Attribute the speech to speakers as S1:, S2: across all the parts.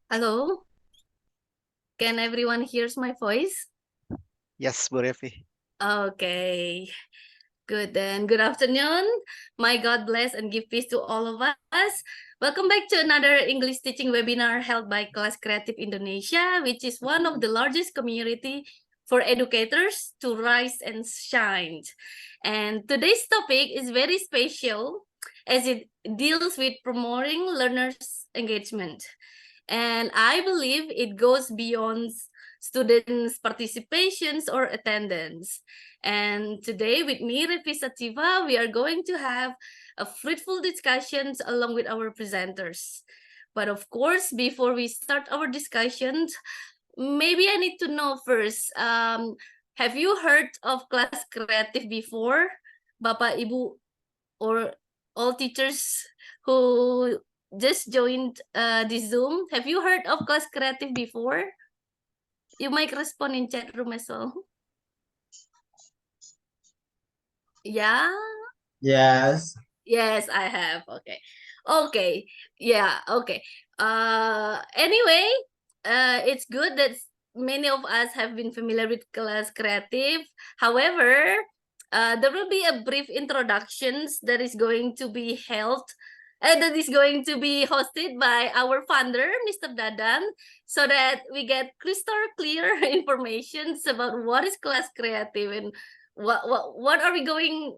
S1: Hello, can everyone hears my voice?
S2: Yes, Bu Revi.
S1: Okay, good then. Good afternoon. My God bless and give peace to all of us. Welcome back to another English teaching webinar held by Kelas Kreatif Indonesia, which is one of the largest community for educators to rise and shine. And today's topic is very special as it deals with promoting learners' engagement. And I believe it goes beyond students' participations or attendance. And today with me, Revi Sativa, we are going to have a fruitful discussions along with our presenters. But of course, before we start our discussions, maybe I need to know first, have you heard of Kelas Kreatif before? Bapak, Ibu, or all teachers who just joined this Zoom. Have you heard of Kelas Kreatif before? You might respond in chat room as well. Yeah?
S3: Yes.
S1: Yes, I have. Okay. Okay. Yeah, okay. Anyway, it's good that many of us have been familiar with Kelas Kreatif. However, there will be a brief introductions that is going to be held that is going to be hosted by our founder, Mr. Dadan, so that we get crystal clear information about what is Kelas Kreatif and what are we going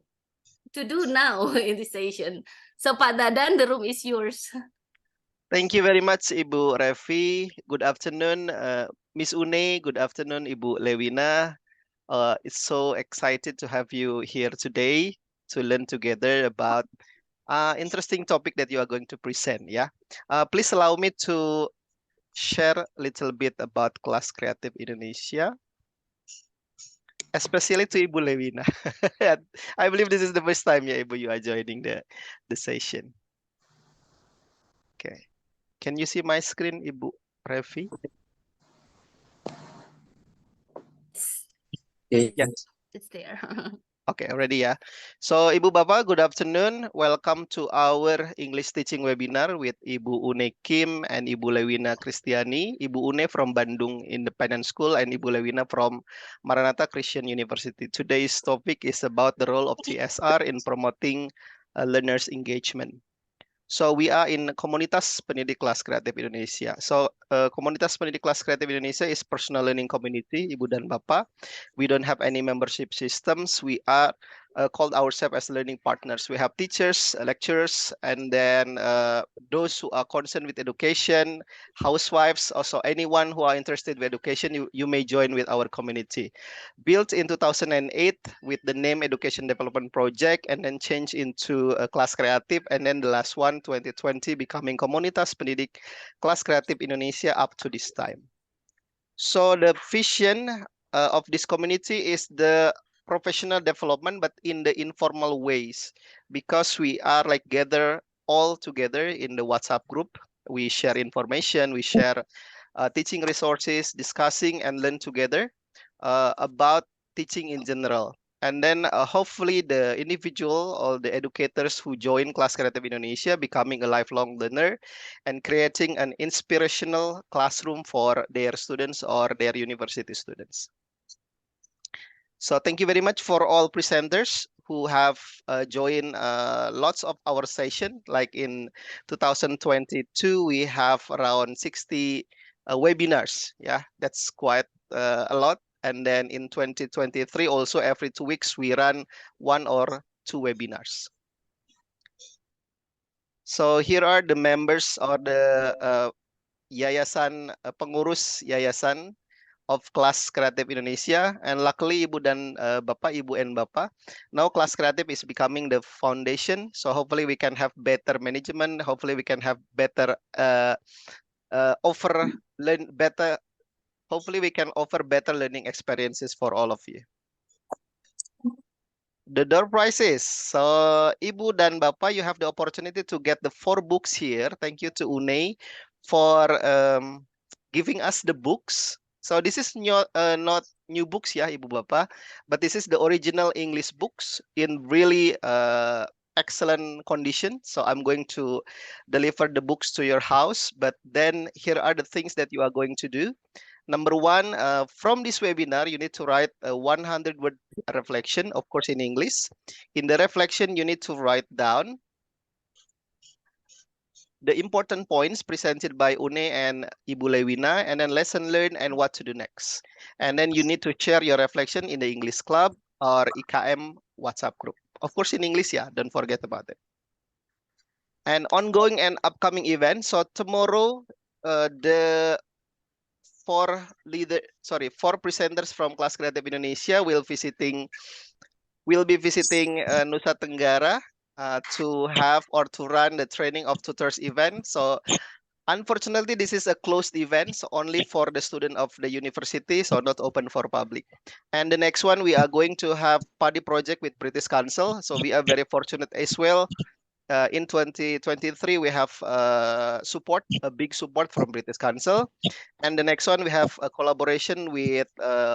S1: to do now in this session. So Pak Dadan, the room is yours.
S2: Thank you very much, Ibu Revi. Good afternoon, Miss Une. Good afternoon, Ibu Lewina. It's so excited to have you here today to learn together about interesting topic that you are going to present. Yeah, please allow me to share a little bit about Kelas Kreatif Indonesia, especially to Ibu Lewina. I believe this is the first time, yeah, Ibu, you are joining the session. Okay, can you see my screen, Ibu Revi? Yes.
S1: It's there.
S2: Okay, ready ya. So, Ibu Bapak, good afternoon. Welcome to our English teaching webinar with Ibu Une Kim and Ibu Lewina Kristiani. Ibu Une from Bandung Independent School and Ibu Lewina from Maranatha Christian University. Today's topic is about the role of TSR in promoting learners' engagement. So we are in Komunitas Pendidik Kelas Kreatif Indonesia. So Komunitas Pendidik Kelas Kreatif Indonesia is personal learning community, Ibu dan Bapak. We don't have any membership systems. We are called ourselves as learning partners. We have teachers, lecturers, and then those who are concerned with education, housewives, also anyone who are interested with education, you may join with our community. Built in 2008 with the name Education Development Project, and then changed into Kelas Kreatif, and then the last one, 2020, becoming Komunitas Pendidik Kelas Kreatif Indonesia up to this time. So the vision of this community is the professional development, but in the informal ways, because we are like gather all together in the WhatsApp group. We share information, we share teaching resources, discussing and learn together about teaching in general. And then hopefully the individual or the educators who join Class Creative Indonesia becoming a lifelong learner and creating an inspirational classroom for their students or their university students. So thank you very much for all presenters who have joined lots of our session. Like in 2022, we have around 60 webinars. Yeah, that's quite a lot. And then in 2023, also every 2 weeks, we run 1 or 2 webinars. So here are the members or the yayasan, pengurus yayasan of Kelas Kreatif Indonesia, and luckily Ibu dan Bapak, Ibu and Bapak, now Kelas Kreatif is becoming the foundation. So hopefully we can have better management. Hopefully we can have better offer learn better. Hopefully we can offer better learning experiences for all of you. The door prizes. So Ibu dan Bapak, you have the opportunity to get the 4 books here. Thank you to Une for giving us the books. So this is not new books ya Ibu Bapak, but this is the original English books in really excellent condition. So I'm going to deliver the books to your house, but then here are the things that you are going to do. Number one, from this webinar, you need to write a 100-word reflection, of course, in English. In the reflection, you need to write down the important points presented by Une and Ibu Lewina, and then lesson learned and what to do next. And then you need to share your reflection in the English club or IKM WhatsApp group. Of course, in English, yeah, don't forget about it. And ongoing and upcoming events. So tomorrow, the 4 presenters from Kelas Kreatif Indonesia will be visiting Nusa Tenggara to have or to run the training of tutors event. So unfortunately, this is a closed event, so only for the student of the university, so not open for public. And the next one, we are going to have Paddy project with British Council. So we are very fortunate as well. In 2023, we have a big support from British Council. And the next one, we have a collaboration with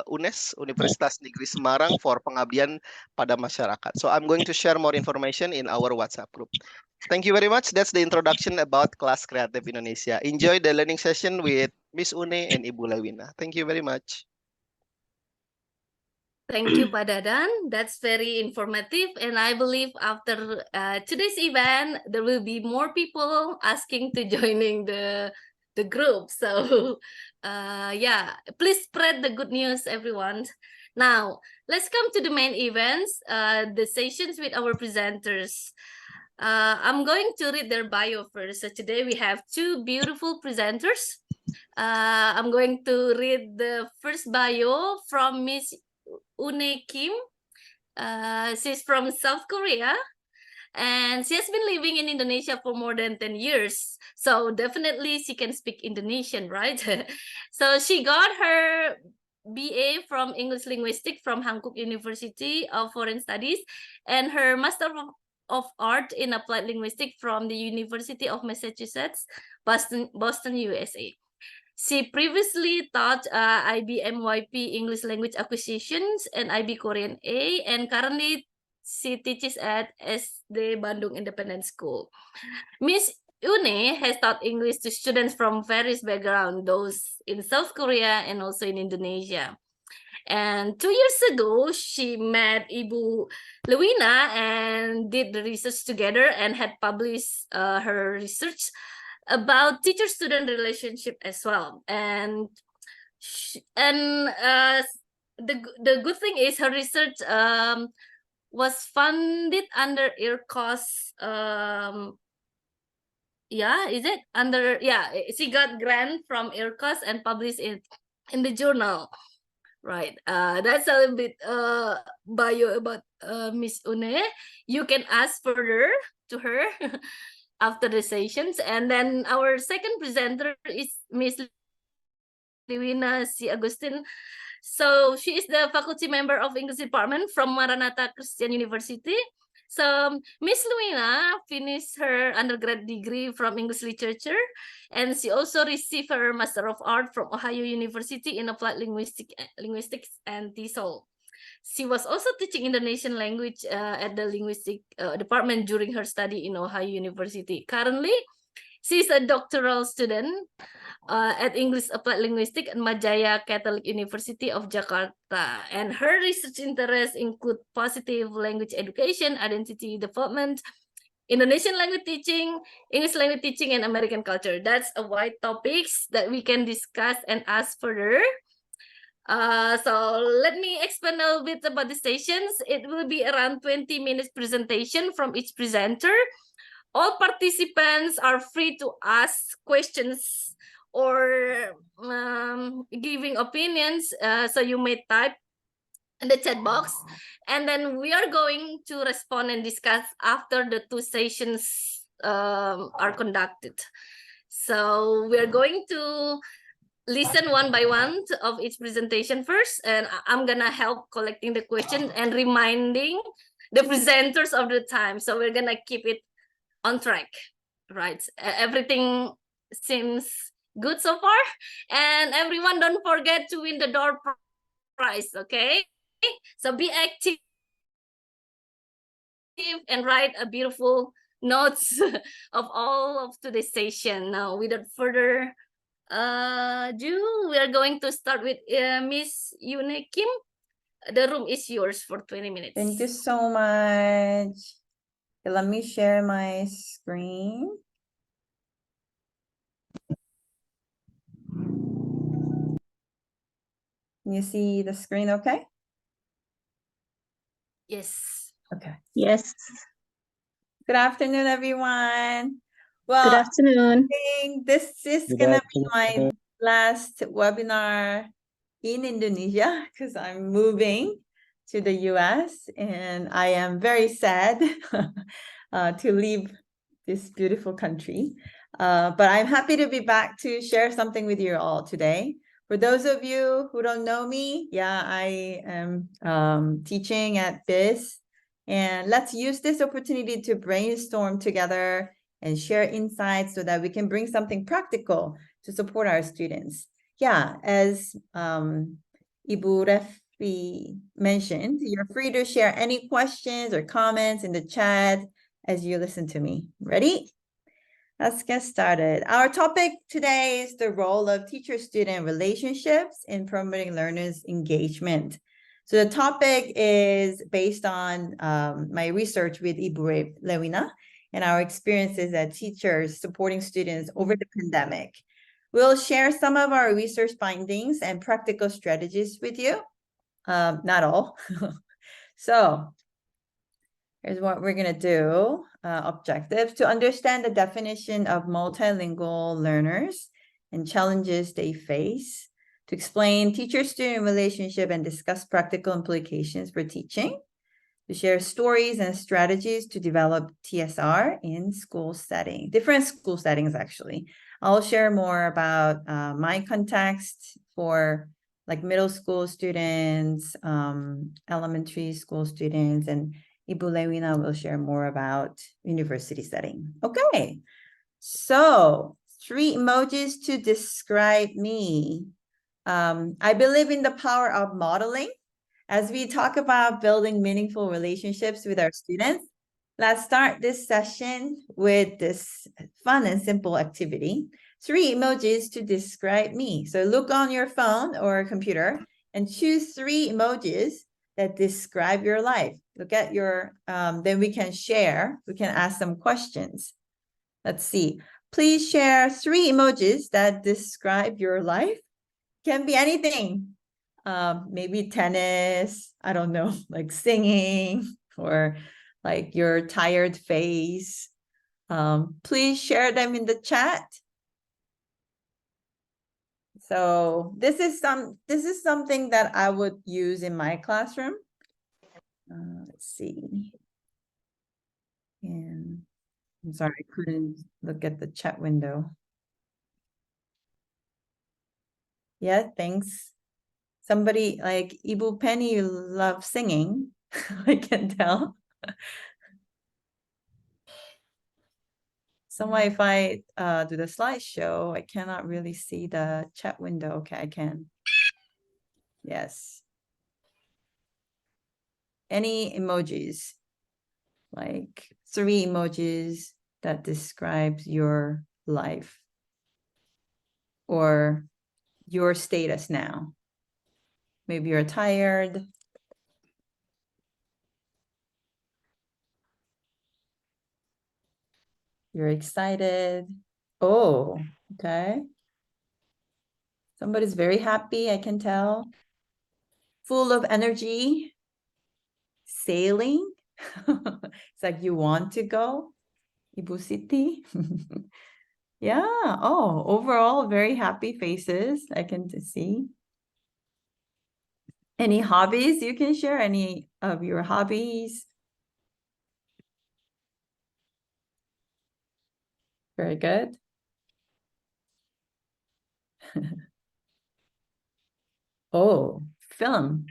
S2: UNES, Universitas Negeri Semarang, for pengabdian pada masyarakat. So I'm going to share more information in our WhatsApp group. Thank you very much. That's the introduction about Kelas Kreatif Indonesia. Enjoy the learning session with Miss Une and Ibu Lewina. Thank you very much.
S1: Thank you, Pak Dadan. That's very informative. And I believe after today's event, there will be more people asking to joining the group. So yeah, please spread the good news, everyone. Now, let's come to the main events, the sessions with our presenters. I'm going to read their bio first. So today we have 2 beautiful presenters. I'm going to read the first bio from Miss Une Kim. She's from South Korea, and she has been living in Indonesia for more than 10 years. So definitely she can speak Indonesian, right? So she got her BA from English Linguistics from Hankook University of Foreign Studies and her Master of Art in Applied Linguistics from the University of Massachusetts, Boston, USA. She previously taught IB MYP English Language Acquisitions and IB Korean A, and currently she teaches at SD Bandung Independent School. Miss Une has taught English to students from various backgrounds, those in South Korea and also in Indonesia. And 2 years ago, she met Ibu Lewina and did the research together and had published her research about teacher-student relationship as well. And the good thing is her research was funded under IRCOS. Yeah, is it under? Yeah, she got grant from IRCOS and published it in the journal. Right. That's a little bit bio about Miss Une. You can ask further to her after the sessions. And then our second presenter is Miss Lewina C. Agustin. So she is the faculty member of English department from Maranatha Christian University. So Miss Lewina finished her undergrad degree from English literature, and she also received her Master of Art from Ohio University in Applied Linguistics and TESOL. She was also teaching Indonesian language at the linguistic department during her study in Ohio University. Currently, she's a doctoral student at English Applied Linguistics at Majaya Catholic University of Jakarta. And her research interests include positive language education, identity development, Indonesian language teaching, English language teaching, and American culture. That's a wide topics that we can discuss and ask further. So let me explain a little bit about the sessions. It will be around 20 minutes presentation from each presenter. All participants are free to ask questions or giving opinions. So you may type in the chat box, and then we are going to respond and discuss after the two sessions are conducted. So we are going to listen one by one of each presentation first, and I'm gonna help collecting the question and reminding the presenters of the time. So we're gonna keep it on track, right? Everything seems good so far, and everyone don't forget to win the door prize, okay? So be active and write a beautiful notes of all of today's session. Now, without further ado, we are going to start with Miss Yune Kim. The room is yours for 20 minutes.
S3: Thank you so much. Okay, let me share my screen. Can you see the screen okay?
S1: Yes.
S3: Okay.
S4: Yes.
S3: Good afternoon, everyone.
S4: Good
S3: Well,
S4: afternoon.
S3: I think this is gonna be my last webinar in Indonesia because I'm moving to the US and I am very sad to leave this beautiful country. But I'm happy to be back to share something with you all today. For those of you who don't know me, yeah, I am teaching at BIS. And let's use this opportunity to brainstorm together and share insights so that we can bring something practical to support our students. Yeah, as Ibu Refi mentioned, you're free to share any questions or comments in the chat as you listen to me. Ready? Let's get started. Our topic today is the role of teacher-student relationships in promoting learners' engagement. So the topic is based on my research with Ibu Lewina and our experiences as teachers supporting students over the pandemic. We'll share some of our research findings and practical strategies with you. Not all. So here's what we're going to do. Objectives: to understand the definition of multilingual learners and challenges they face, to explain teacher-student relationship and discuss practical implications for teaching, to share stories and strategies to develop TSR in school setting, different school settings actually. I'll share more about my context for like middle school students, elementary school students, and Ibu Lewina will share more about university setting. Okay, so 3 emojis to describe me. I believe in the power of modeling. As we talk about building meaningful relationships with our students, let's start this session with this fun and simple activity. 3 emojis to describe me. So look on your phone or computer and choose 3 emojis that describe your life. Look at your, then we can share, we can ask some questions. Let's see. Please share 3 emojis that describe your life. Can be anything. Maybe tennis, I don't know, like singing or like your tired face. Please share them in the chat. So this is something that I would use in my classroom. Let's see. And I'm sorry, I couldn't look at the chat window. Yeah, thanks. Somebody like Ibu Penny, you love singing. I can tell. So if I do the slideshow, I cannot really see the chat window. Okay, I can. Yes. Any emojis, like 3 emojis that describes your life or your status now. Maybe you're tired. You're excited. Oh, okay. Somebody's very happy, I can tell. Full of energy. Sailing. It's like you want to go. Ibu City. Yeah. Oh, overall, very happy faces. I can see. Any hobbies you can share? Any of your hobbies? Very good. Oh, film.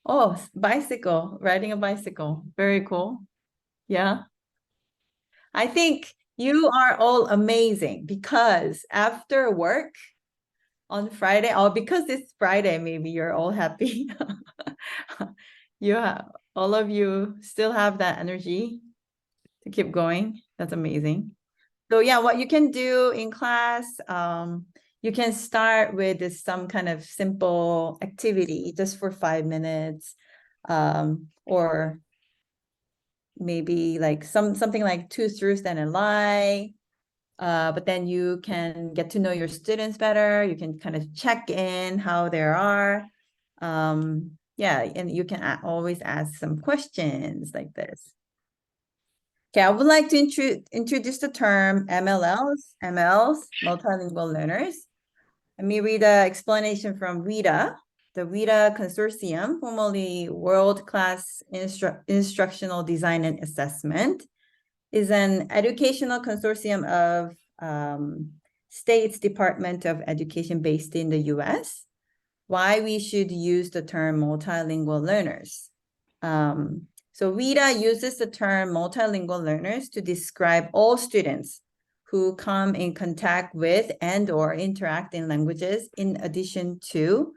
S3: Oh, bicycle, riding a bicycle. Very cool. Yeah. I think you are all amazing because after work on Friday, oh, because it's Friday, maybe you're all happy. You have, all of you still have that energy to keep going. That's amazing. So yeah, what you can do in class, you can start with some kind of simple activity just for 5 minutes, or maybe like something like 2 truths and a lie. But then you can get to know your students better. You can kind of check in how they are. Yeah, and you can always ask some questions like this. Okay, I would like to introduce the term MLs, multilingual learners. Let me read an explanation from WIDA. The WIDA Consortium, formerly World Class Instructional Design and Assessment, is an educational consortium of States Department of Education based in the US. Why we should use the term multilingual learners. So WIDA uses the term multilingual learners to describe all students who come in contact with and or interact in languages in addition to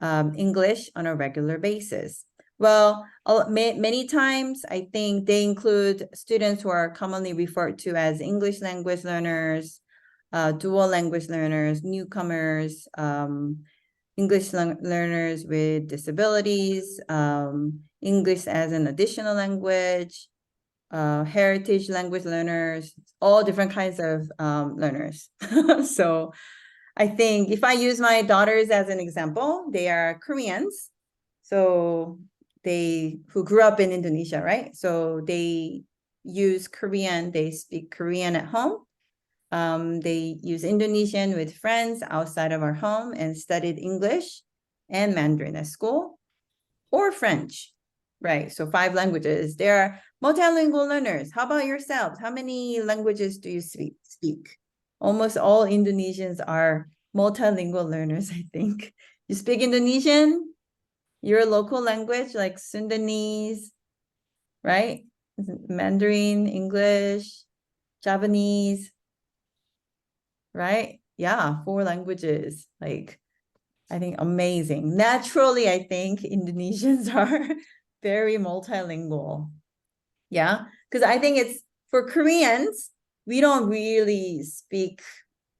S3: English on a regular basis. Well, many times I think they include students who are commonly referred to as English language learners, dual language learners, newcomers, English learners with disabilities, English as an additional language, heritage language learners, all different kinds of learners. So I think if I use my daughters as an example, they are Koreans. So who grew up in Indonesia, right? So they use Korean, they speak Korean at home. They use Indonesian with friends outside of our home and studied English and Mandarin at school, or French, right? So 5 languages. They are multilingual learners. How about yourselves? How many languages do you speak? Almost all Indonesians are multilingual learners, I think. You speak Indonesian, your local language like Sundanese, right? Mandarin, English, Japanese, right? Yeah, 4 languages. Like, I think amazing. Naturally, I think Indonesians are very multilingual. Yeah, because I think it's for Koreans, we don't really speak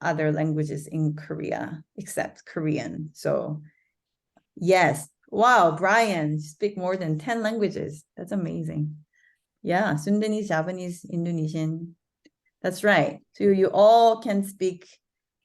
S3: other languages in Korea except Korean. So yes. Wow, Brian, you speak more than 10 languages. That's amazing. Yeah, Sundanese, Japanese, Indonesian. That's right. So you all can speak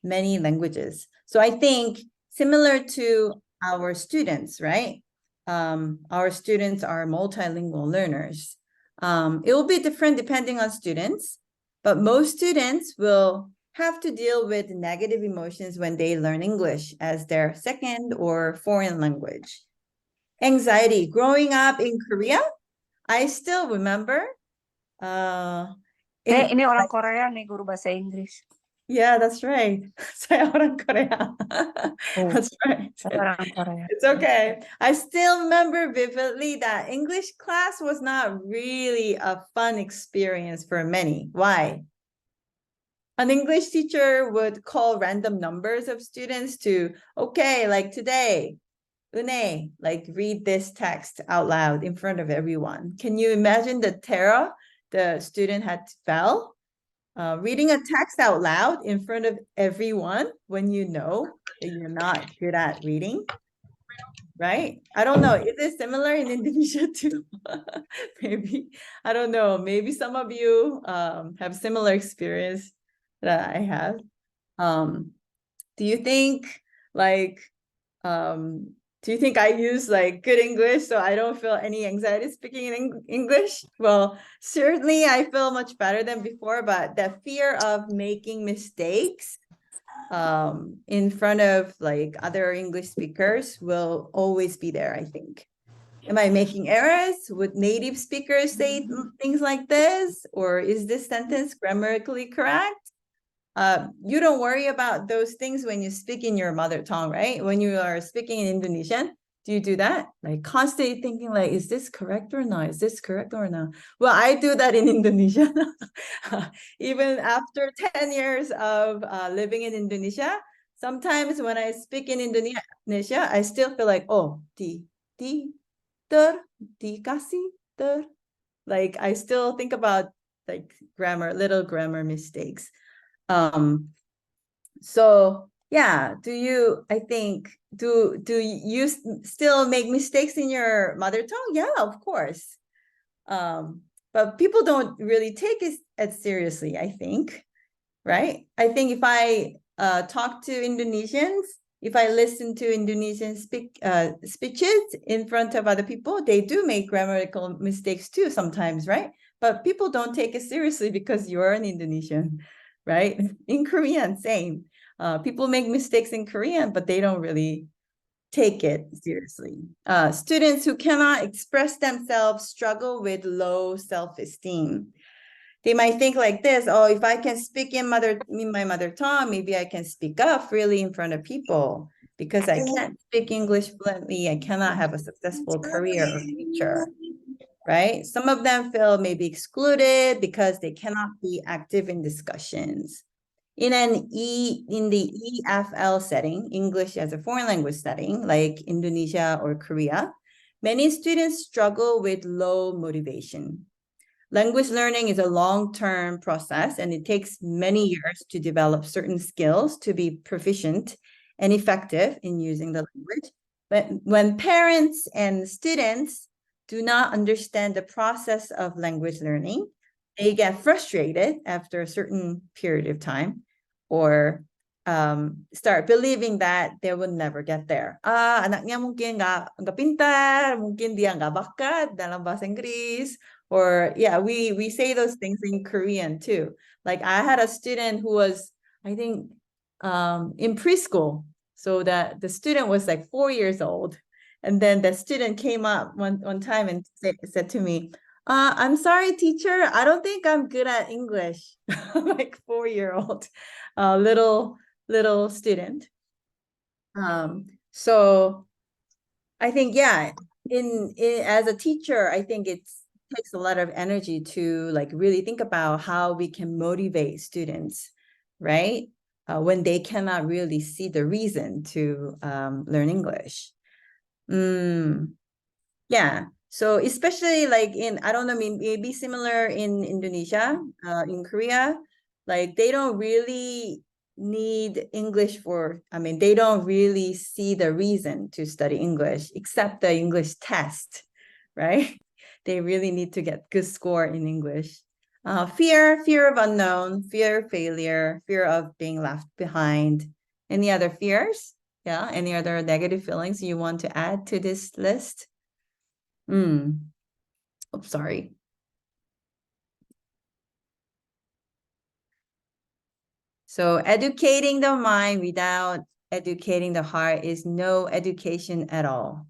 S3: many languages. So I think similar to our students, right? Our students are multilingual learners. It will be different depending on students, but most students will have to deal with negative emotions when they learn English as their second or foreign language. Anxiety. Growing up in Korea, I still remember
S4: Ini orang Korea nih guru bahasa Inggris.
S3: yeah, that's right. Saya orang Korea.
S4: Oh,
S3: That's right.
S4: saya orang Korea.
S3: It's okay. I still remember vividly that English class was not really a fun experience for many. Why? An English teacher would call random numbers of students to, okay, like today, Une, like read this text out loud in front of everyone. Can you imagine the terror the student had felt? Reading a text out loud in front of everyone when you know that you're not good at reading, right? I don't know. Is it similar in Indonesia too? Maybe. I don't know. Maybe some of you have similar experience that I have. Do you think like do you think I use like good English so I don't feel any anxiety speaking in English? Well, certainly I feel much better than before, but the fear of making mistakes in front of like other English speakers will always be there, I think. Am I making errors? Would native speakers say things like this? Or is this sentence grammatically correct? You don't worry about those things when you speak in your mother tongue, right? When you are speaking in Indonesian, do you do that? Like constantly thinking like, is this correct or not? Is this correct or not? Well, I do that in Indonesia. Even after 10 years of living in Indonesia, sometimes when I speak in Indonesia, I still feel like, oh, dikasih, ter. Like I still think about like little grammar mistakes. So yeah, I think, do you still make mistakes in your mother tongue? Yeah, of course. But people don't really take it as seriously, I think, right? I think if I talk to Indonesians, if I listen to Indonesian speeches in front of other people, they do make grammatical mistakes too sometimes, right? But people don't take it seriously because you're an Indonesian, right? In Korean, same. People make mistakes in Korean, but they don't really take it seriously. Students who cannot express themselves struggle with low self-esteem. They might think like this, oh, if I can speak in my mother tongue, maybe I can speak up freely in front of people. Because I can't speak English fluently, I cannot have a successful career or future, right? Some of them feel maybe excluded because they cannot be active in discussions. In the EFL setting, English as a foreign language setting, like Indonesia or Korea, many students struggle with low motivation. Language learning is a long-term process, and it takes many years to develop certain skills to be proficient and effective in using the language. But when parents and students do not understand the process of language learning, they get frustrated after a certain period of time, or start believing that they will never get there. Anaknya mungkin nggak pintar, mungkin dia nggak bakat dalam bahasa Inggris. Or yeah, we say those things in Korean too. Like I had a student who was, I think, in preschool. So that the student was like 4 years old. And then the student came up one time and said to me, I'm sorry, teacher, I don't think I'm good at English. Like 4-year-old, little student. So I think, yeah, in as a teacher, I think it takes a lot of energy to like really think about how we can motivate students, right? When they cannot really see the reason to learn English. Yeah. So especially like I don't know, maybe similar in Indonesia, in Korea, like they don't really need English they don't really see the reason to study English except the English test, right? They really need to get good score in English. Fear of unknown, fear of failure, fear of being left behind. Any other fears? Yeah, any other negative feelings you want to add to this list? Oh, sorry. So educating the mind without educating the heart is no education at all.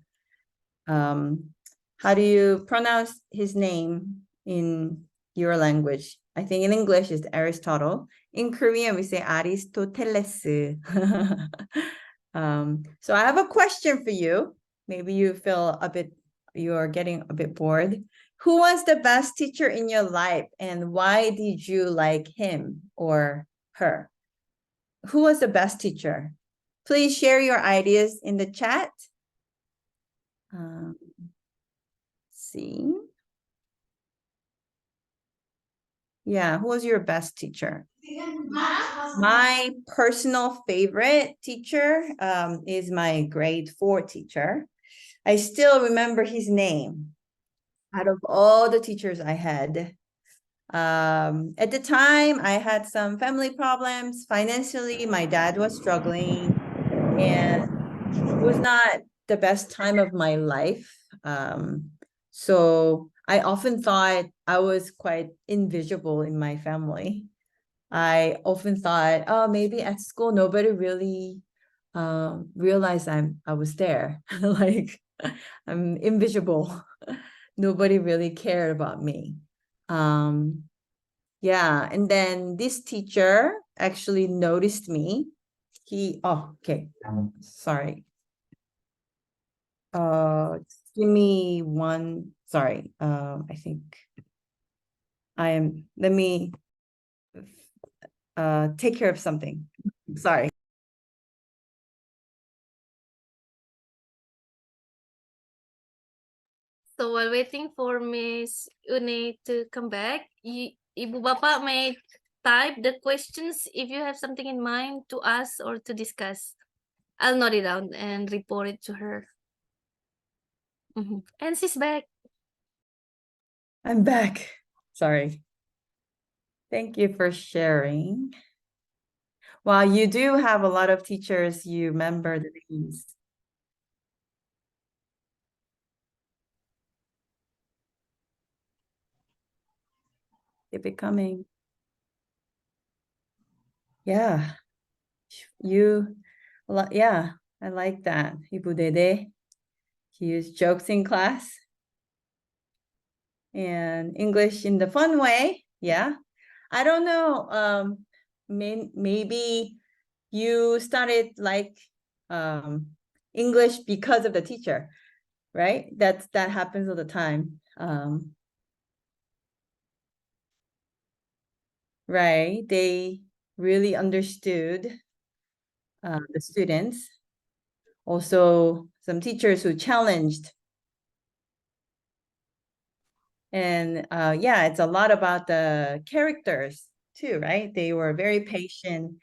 S3: How do you pronounce his name in your language? I think in English it's Aristotle. In Korean we say Aristoteles. So I have a question for you. Maybe you feel you're getting a bit bored. Who was the best teacher in your life and why did you like him or her? Who was the best teacher? Please share your ideas in the chat. See. Yeah, who was your best teacher? My personal favorite teacher is my grade 4 teacher. I still remember his name out of all the teachers I had. At the time, I had some family problems. Financially, my dad was struggling, and it was not the best time of my life. So I often thought I was quite invisible in my family. I often thought, oh, maybe at school nobody really realized I was there. Like I'm invisible. Nobody really cared about me. Yeah, and then this teacher actually noticed me. Okay, sorry. Give me one, sorry. I think let me take care of something. Sorry.
S1: So while waiting for Miss Une to come back, Ibu Bapak may type the questions if you have something in mind to ask or to discuss. I'll note it down and report it to her. And she's back.
S3: I'm back. Sorry. Thank you for sharing. Wow, you do have a lot of teachers you remember the names. Keep it coming. Yeah. Yeah, I like that. Ibu Dede. He used jokes in class. And English in the fun way. Yeah. I don't know. Maybe you started like English because of the teacher, right? That happens all the time. Right. They really understood the students. Also, some teachers who challenged. And yeah, it's a lot about the characters too, right? They were very patient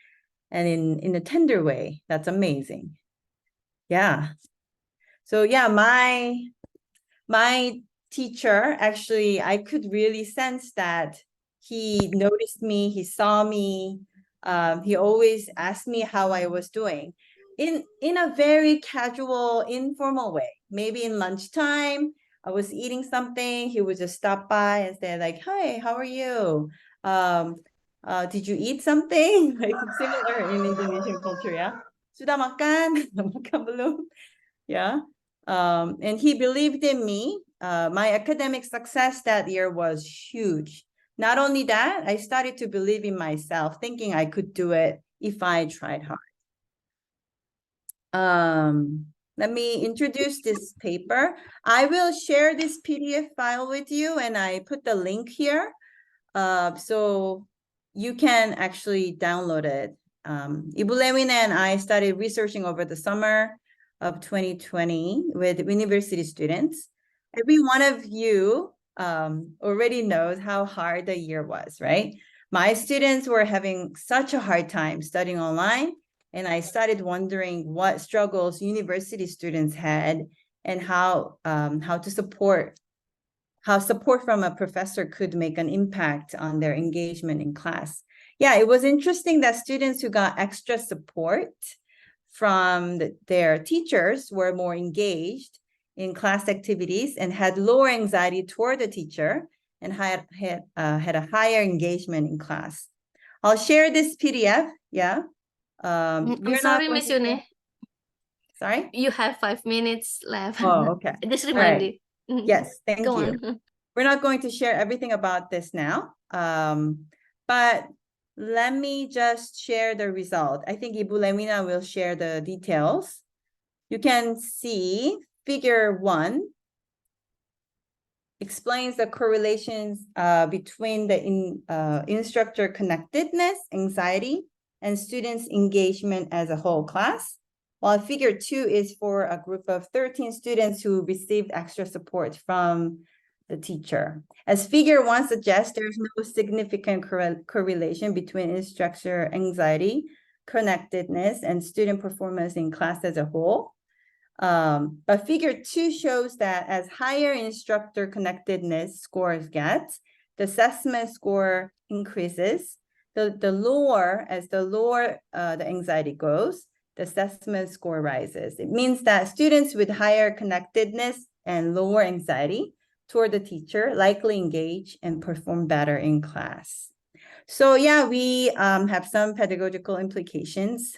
S3: and in a tender way. That's amazing. Yeah. So yeah, my teacher, actually, I could really sense that he noticed me, he saw me. He always asked me how I was doing in a very casual, informal way. Maybe in lunchtime, I was eating something, he would just stop by and say like, "Hi, how are you? Did you eat something?" Like similar in Indonesian culture, yeah. Sudah makan? Makan belum? Yeah. And he believed in me. My academic success that year was huge. Not only that, I started to believe in myself, thinking I could do it if I tried hard. Let me introduce this paper. I will share this PDF file with you, and I put the link here. So you can actually download it. Ibu Lewin and I started researching over the summer of 2020 with university students. Every one of you already knows how hard the year was, right? My students were having such a hard time studying online, and I started wondering what struggles university students had and how support from a professor could make an impact on their engagement in class. Yeah, it was interesting that students who got extra support from their teachers were more engaged in class activities and had lower anxiety toward the teacher and had a higher engagement in class. I'll share this PDF. Yeah.
S1: I'm sorry, Miss Yune.
S3: Sorry?
S1: You have 5 minutes left.
S3: Oh, okay.
S1: Just remind
S3: Right.
S1: you.
S3: Yes, thank
S1: Go
S3: you.
S1: on.
S3: We're not going to share everything about this now, but let me just share the result. I think Ibu Lemina will share the details. You can see figure 1 explains the correlations between the instructor connectedness, anxiety, and students' engagement as a whole class. while figure 2 is for a group of 13 students who received extra support from the teacher. As figure 1 suggests, there's no significant correlation between instructor anxiety, connectedness, and student performance in class as a whole. But figure 2 shows that as higher instructor connectedness scores get, the assessment score increases. The lower the anxiety goes, the assessment score rises. It means that students with higher connectedness and lower anxiety toward the teacher likely engage and perform better in class. So yeah, we have some pedagogical implications.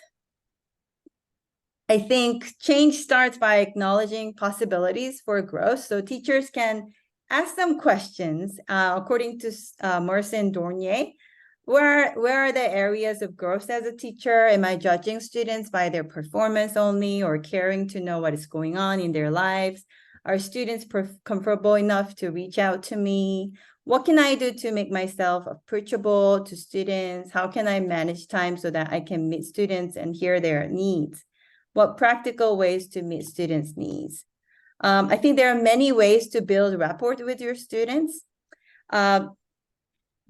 S3: I think change starts by acknowledging possibilities for growth. So teachers can ask some questions. According to Merson Dornier, where are the areas of growth as a teacher? Am I judging students by their performance only, or caring to know what is going on in their lives? Are students comfortable enough to reach out to me? What can I do to make myself approachable to students? How can I manage time so that I can meet students and hear their needs? What practical ways to meet students' needs? I think there are many ways to build rapport with your students. Dr.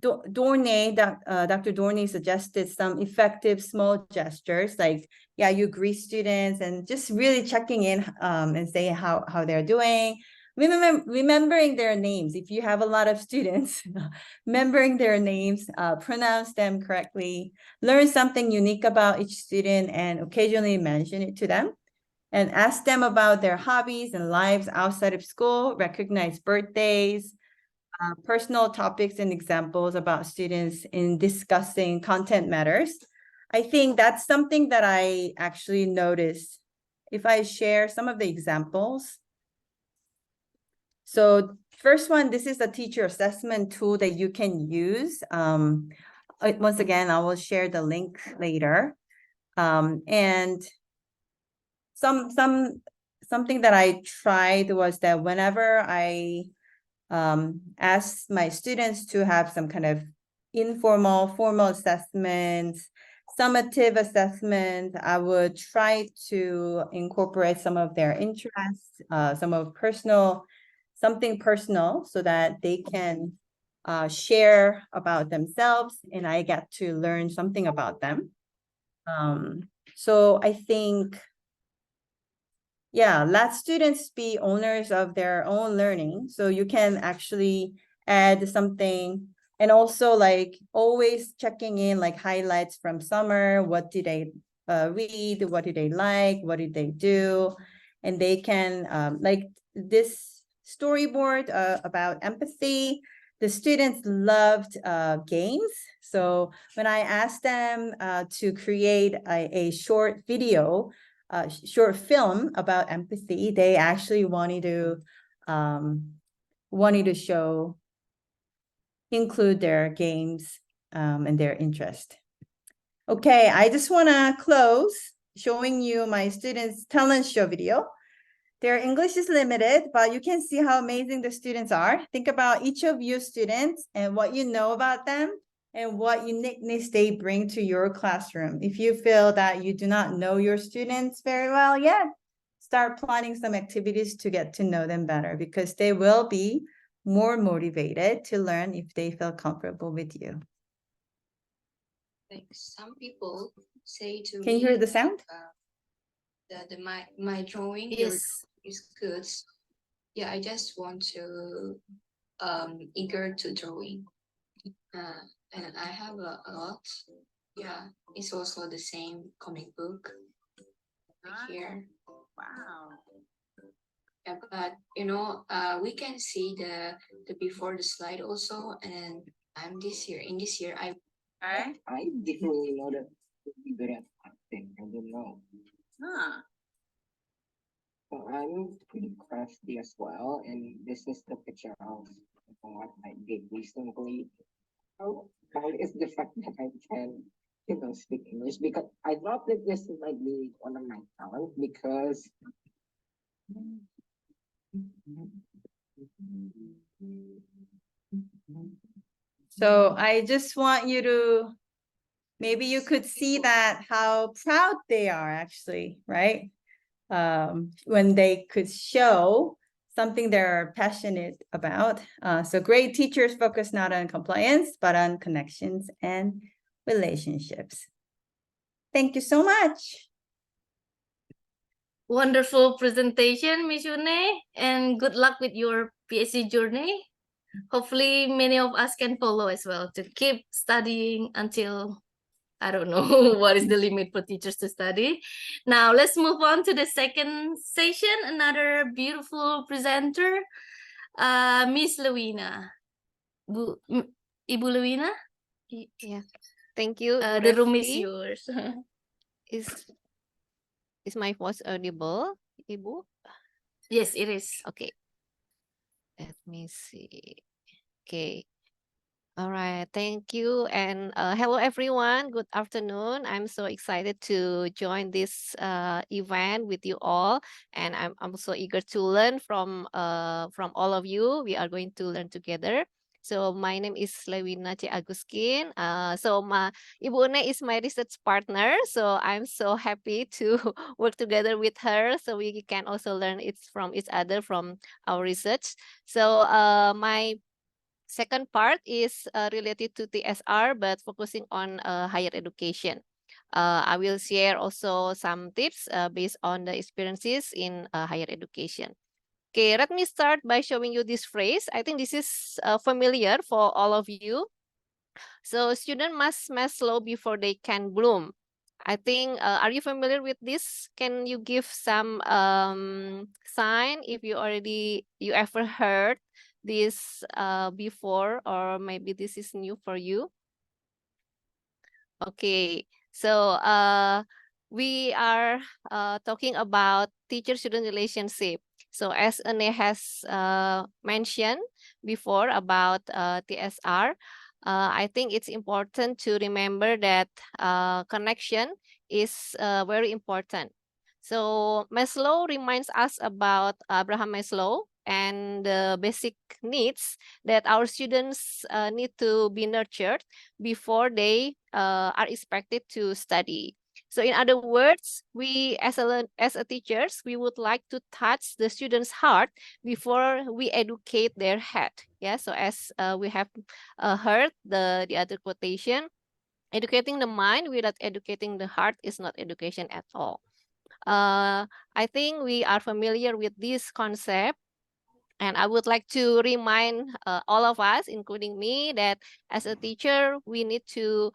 S3: Dorney suggested some effective small gestures, like, yeah, you greet students and just really checking in and say how they're doing. Remembering their names. If you have a lot of students, remembering their names, pronounce them correctly, learn something unique about each student and occasionally mention it to them, and ask them about their hobbies and lives outside of school, recognize birthdays, personal topics and examples about students in discussing content matters. I think that's something that I actually noticed. If I share some of the examples. So first one, this is a teacher assessment tool that you can use. Once again, I will share the link later. And something that I tried was that whenever I ask my students to have some kind of informal, formal assessments, summative assessment, I would try to incorporate some of their interests, something personal, so that they can share about themselves and I get to learn something about them. So I think, yeah, let students be owners of their own learning. So you can actually add something, and also like always checking in, like highlights from summer. What did they read? What did they like? What did they do? And they can like this storyboard about empathy. The students loved games. So when I asked them to create a short video, short film about empathy, they actually wanted to include their games and their interest. Okay, I just want to close showing you my students' talent show video. Their English is limited, but you can see how amazing the students are. Think about each of your students and what you know about them and what uniqueness they bring to your classroom. If you feel that you do not know your students very well yet, start planning some activities to get to know them better, because they will be more motivated to learn if they feel comfortable with you.
S5: Like some people say to
S3: Can you hear the sound?
S5: That my drawing
S1: Yes.
S5: is good. Yeah, I just want to eager to drawing. And I have a lot. Yeah, it's also the same comic book here.
S3: Wow.
S5: Yeah, but we can see the before the slide also, and in this year
S6: I didn't really know that would be good at acting. I don't know.
S3: Huh.
S6: So I'm pretty crafty as well, and this is the picture of what I did recently. How is the fact that I can, speak English? Because I thought that this might be one of my talents, because
S3: So I just want you to maybe you could see that how proud they are actually, right? When they could show something they're passionate about. So great teachers focus not on compliance, but on connections and relationships. Thank you so much.
S1: Wonderful presentation, Miss Une, and good luck with your PhD journey. Hopefully, many of us can follow as well to keep studying until I don't know what is the limit for teachers to study. Now, let's move on to the second session. Another beautiful presenter, Miss Lewina. Ibu Lewina?
S7: Yeah, thank you.
S1: The room is
S7: Raffi.
S1: yours.
S7: Is my voice audible, Ibu?
S1: Yes, it is.
S7: Okay. Let me see. Okay. All right, thank you. And hello, everyone. Good afternoon. I'm so excited to join this event with you all. And I'm so eager to learn from all of you. We are going to learn together. So my name is Lewina C. Agustin. So Ibu Une is my research partner. So I'm so happy to work together with her. So we can also learn from each other from our research. So my second part is related to TSR, but focusing on higher education. I will share also some tips based on the experiences in higher education. Okay, let me start by showing you this phrase. I think this is familiar for all of you. So students must smash slow before they can bloom. I think, are you familiar with this? Can you give some sign if you ever heard this before, or maybe this is new for you? Okay, so we are talking about teacher-student relationship. So as Ane has mentioned before about TSR, I think it's important to remember that connection is very important. So Maslow reminds us about Abraham Maslow and the basic needs that our students need to be nurtured before they are expected to study. So in other words, we as a teachers, we would like to touch the students' heart before we educate their head. Yeah, so as we have heard the other quotation, educating the mind without educating the heart is not education at all. I think we are familiar with this concept. And I would like to remind all of us, including me, that as a teacher, we need to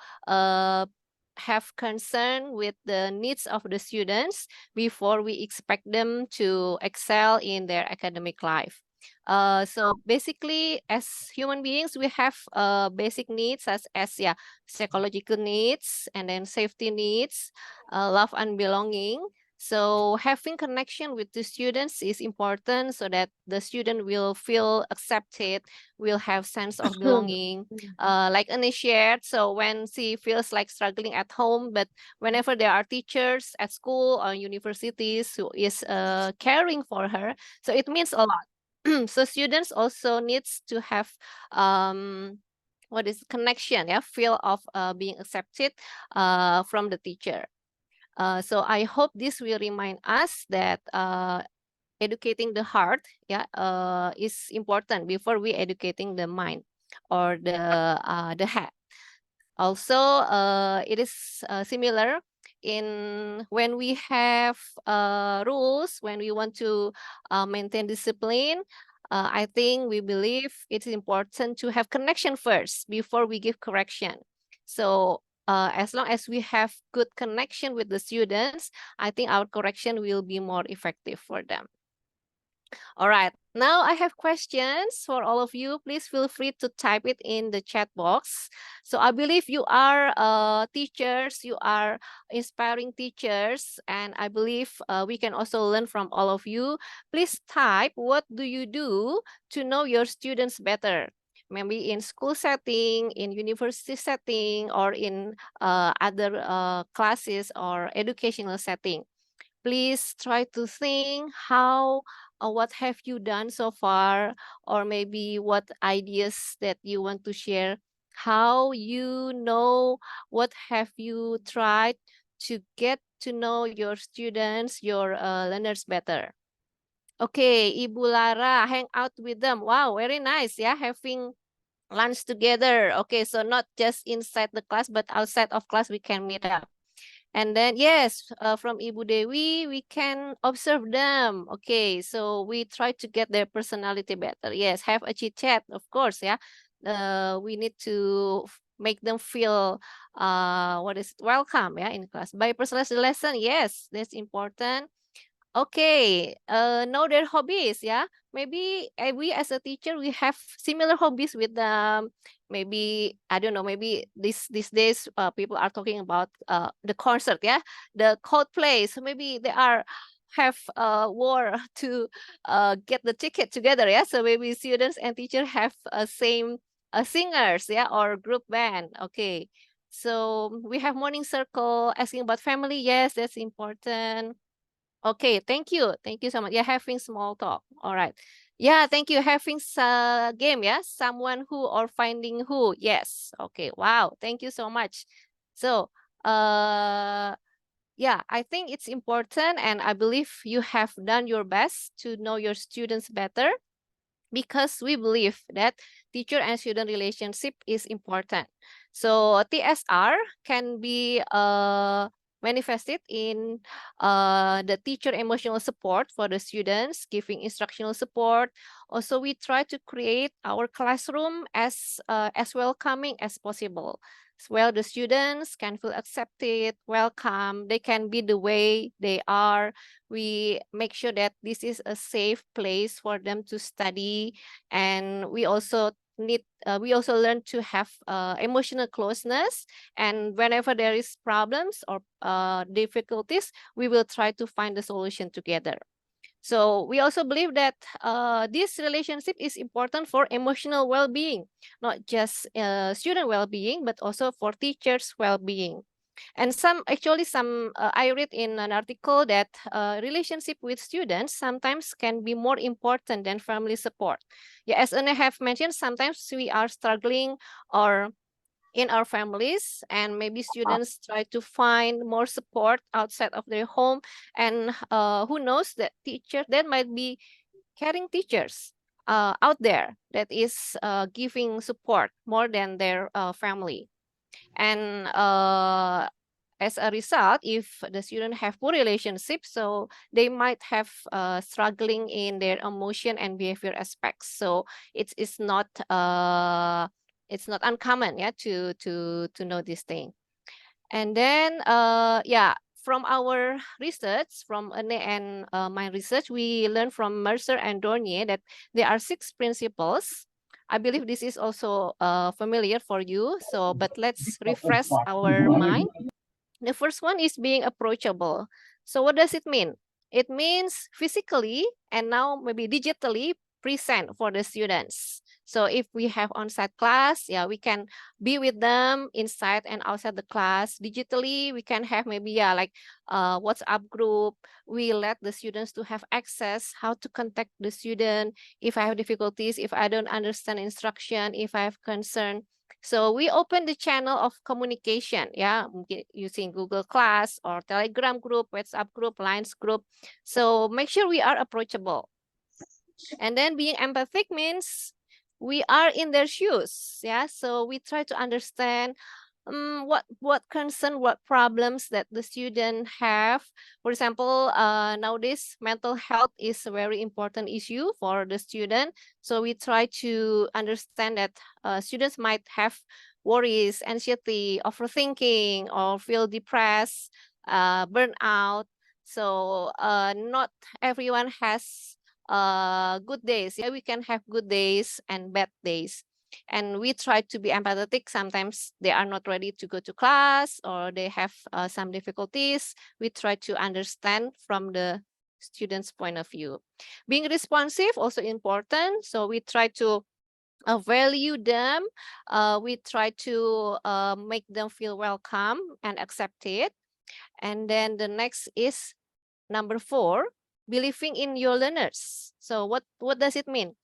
S7: have concern with the needs of the students before we expect them to excel in their academic life. So basically, as human beings, we have basic needs such as psychological needs, and then safety needs, love and belonging. So having connection with the students is important so that the student will feel accepted, will have sense of belonging. Like Ane shared, so when she feels like struggling at home, but whenever there are teachers at school or universities who is caring for her, so it means a lot. So students also needs to have what is connection, feel of being accepted from the teacher. So I hope this will remind us that educating the heart is important before we educating the mind or the head. Also, it is similar in when we have rules, when we want to maintain discipline. I think we believe it's important to have connection first before we give correction. So as long as we have good connection with the students, I think our correction will be more effective for them. All right, now I have questions for all of you. Please feel free to type it in the chat box. So I believe you are teachers, you are inspiring teachers, and I believe we can also learn from all of you. Please type, what do you do to know your students better? Maybe in school setting, in university setting, or in other classes or educational setting. Please try to think what have you done so far, or maybe what ideas that you want to share How you know, what have you tried to get to know your students, your learners better? Okay, Ibu Lara, hang out with them. Wow, very nice. Yeah, having lunch together. Okay, so not just inside the class, but outside of class, we can meet up. And then, yes, from Ibu Dewi, we can observe them. Okay, so we try to get their personality better. Yes, have a chit chat, of course. Yeah, we need to make them feel welcome. Yeah, in class by personalized lesson. Yes, that's important. Okay, know their hobbies, yeah. Maybe we as a teacher, we have similar hobbies with them. Maybe, I don't know, maybe these days people are talking about the concert, yeah, the Coldplay. So maybe they are have war to get the ticket together, yeah. So maybe students and teacher have same singers, yeah, or group band. Okay, so we have morning circle asking about family. Yes, that's important. Okay, thank you. Thank you so much. Yeah, having small talk. All right. Yeah, thank you. Having game, yeah? Someone who or finding who. Yes. Okay. Wow. Thank you so much. So, yeah, I think it's important and I believe you have done your best to know your students better, because we believe that teacher and student relationship is important. So TSR can be manifested in the teacher emotional support for the students, giving instructional support. Also, we try to create our classroom as welcoming as possible. As well, the students can feel accepted, welcome. They can be the way they are. We make sure that this is a safe place for them to study, and we also learn to have emotional closeness, and whenever there is problems or difficulties, we will try to find the solution together. So we also believe that this relationship is important for emotional well-being, not just student well-being, but also for teachers' well-being. And I read in an article that relationship with students sometimes can be more important than family support. Yeah, as I have mentioned, sometimes we are struggling or in our families, and maybe students try to find more support outside of their home, and who knows, that there might be caring teachers out there that is giving support more than their family. And as a result, if the student have poor relationships, so they might have struggling in their emotion and behavior aspects. So it's not uncommon, yeah, to know this thing. And then yeah, from our research, from Ane and my research, we learned from Mercer and Dornier that there are 6 principles. I believe this is also familiar for you. So, but let's refresh our mind. The first one is being approachable. So what does it mean? It means physically and now maybe digitally present for the students. So if we have on-site class, yeah, we can be with them inside and outside the class. Digitally, we can have maybe, yeah, like WhatsApp group. We let the students to have access, how to contact the student if I have difficulties, if I don't understand instruction, if I have concern. So we open the channel of communication, yeah, using Google Class or Telegram group, WhatsApp group, Lines group. So make sure we are approachable. And then being empathic means we are in their shoes, yeah. So we try to understand what concern, what problems that the student have. For example, nowadays mental health is a very important issue for the student. So we try to understand that students might have worries, anxiety, overthinking, or feel depressed, burnout. So not everyone has good days. Yeah, we can have good days and bad days. And we try to be empathetic. Sometimes they are not ready to go to class or they have some difficulties. We try to understand from the student's point of view. Being responsive also important. So we try to value them. We try to make them feel welcome and accepted. And then the next is number 4, believing in your learners. So what does it mean?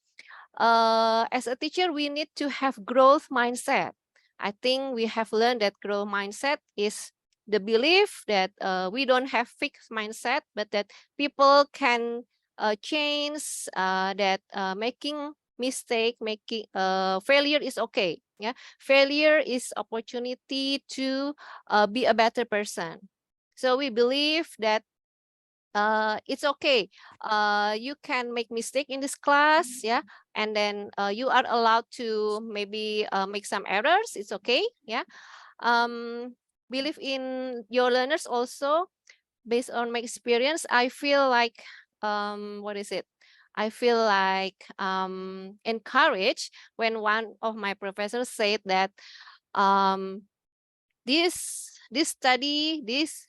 S7: As a teacher, we need to have growth mindset. I think we have learned that growth mindset is the belief that we don't have fixed mindset, but that people can change, that making mistake, making failure is okay. Yeah, failure is opportunity to be a better person. So we believe that it's okay. You can make mistake in this class, yeah, and then you are allowed to maybe make some errors. It's okay, yeah. Believe in your learners also. Based on my experience, I feel like what is it? I feel like encouraged when one of my professors said that um, this study, this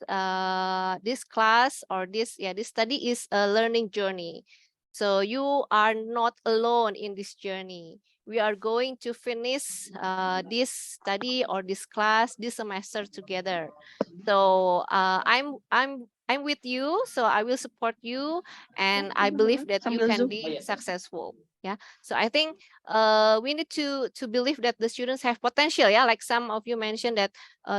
S7: class, or this study is a learning journey. So you are not alone in this journey. We are going to finish this study or this class this semester together. So I'm with you, so I will support you, and I believe that you can be successful. Yeah. So I think we need to believe that the students have potential. Yeah, like some of you mentioned that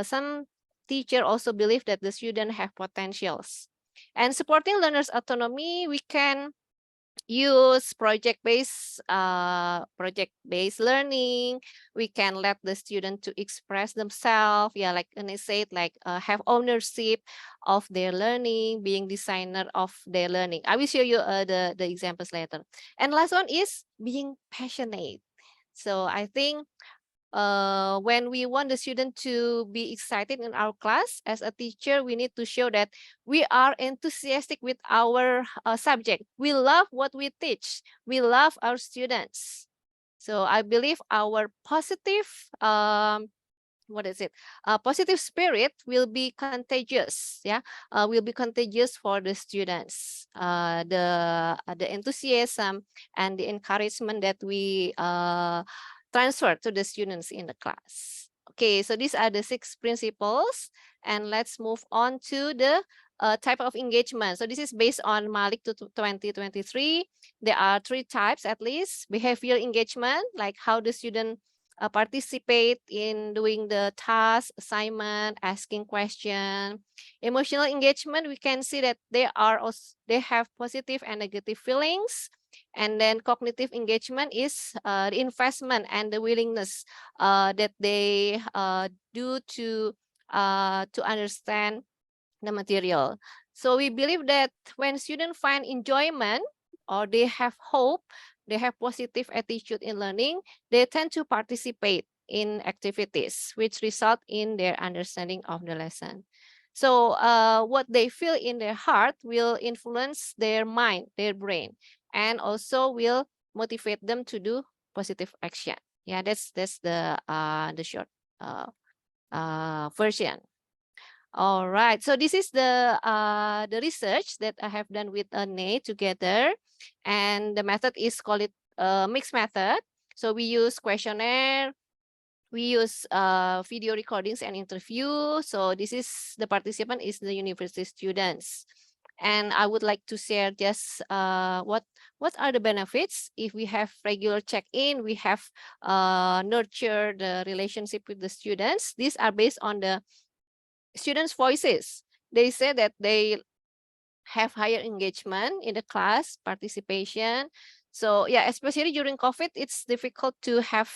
S7: some teacher also believe that the student have potentials. And supporting learners' autonomy, we can use project-based learning. We can let the student to express themselves. Yeah, like I said, like have ownership of their learning, being designer of their learning. I will show you the examples later. And last one is being passionate. So I think when we want the student to be excited in our class, as a teacher, we need to show that we are enthusiastic with our subject. We love what we teach. We love our students. So I believe our positive what is it? Positive spirit will be contagious. Yeah, will be contagious for the students. The enthusiasm and the encouragement that we transfer to the students in the class. Okay, so these are the 6 principles, and let's move on to the type of engagement. So this is based on Malik to 2023. There are 3 types at least. Behavioral engagement, like how the student participate in doing the task, assignment, asking question. Emotional engagement, we can see that they have positive and negative feelings. And then cognitive engagement is the investment and the willingness that they do to understand the material. So we believe that when students find enjoyment or they have hope, they have positive attitude in learning, they tend to participate in activities which result in their understanding of the lesson. So what they feel in their heart will influence their mind, their brain, and also will motivate them to do positive action. Yeah, that's the short version. All right, so this is the research that I have done with Nate together, and the method is called it mixed method. So we use questionnaire, we use video recordings and interview. So this is the participant is the university students, and I would like to share just what are the benefits if we have regular check-in, we have nurture the relationship with the students. These are based on the students' voices. They say that they have higher engagement in the class participation. So yeah, especially during COVID, it's difficult to have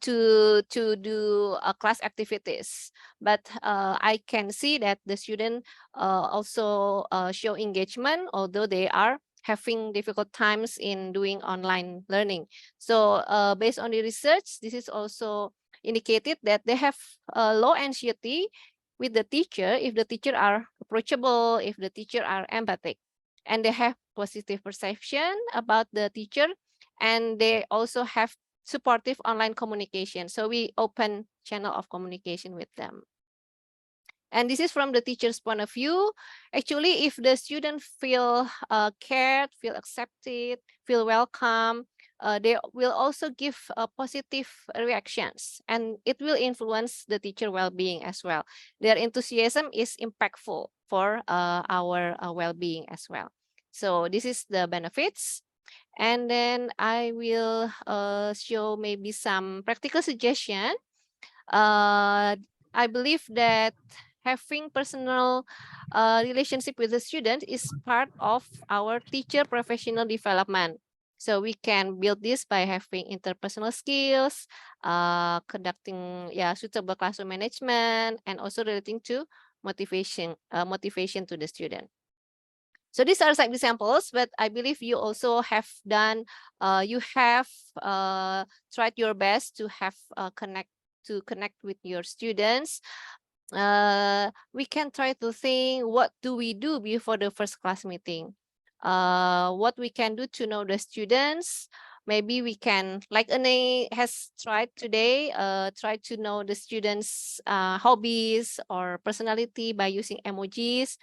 S7: to do class activities. But I can see that the student also show engagement, although they are having difficult times in doing online learning. So based on the research, this is also indicated that they have low anxiety with the teacher if the teacher are approachable, if the teacher are empathic, and they have positive perception about the teacher, and they also have supportive online communication. So we open channel of communication with them. And this is from the teacher's point of view. Actually, if the student feel cared, feel accepted, feel welcome, they will also give positive reactions, and it will influence the teacher well-being as well. Their enthusiasm is impactful for our well-being as well. So this is the benefits. And then I will show maybe some practical suggestion I believe that having personal relationship with the student is part of our teacher professional development. So we can build this by having interpersonal skills, conducting suitable classroom management, and also relating to motivation to the student. So these are some examples, but I believe you also have done, you have tried your best to have connect with your students. We can try to think, what do we do before the first class meeting? What we can do to know the students. Maybe we can, like Ane has tried today, try to know the students' hobbies or personality by using emojis.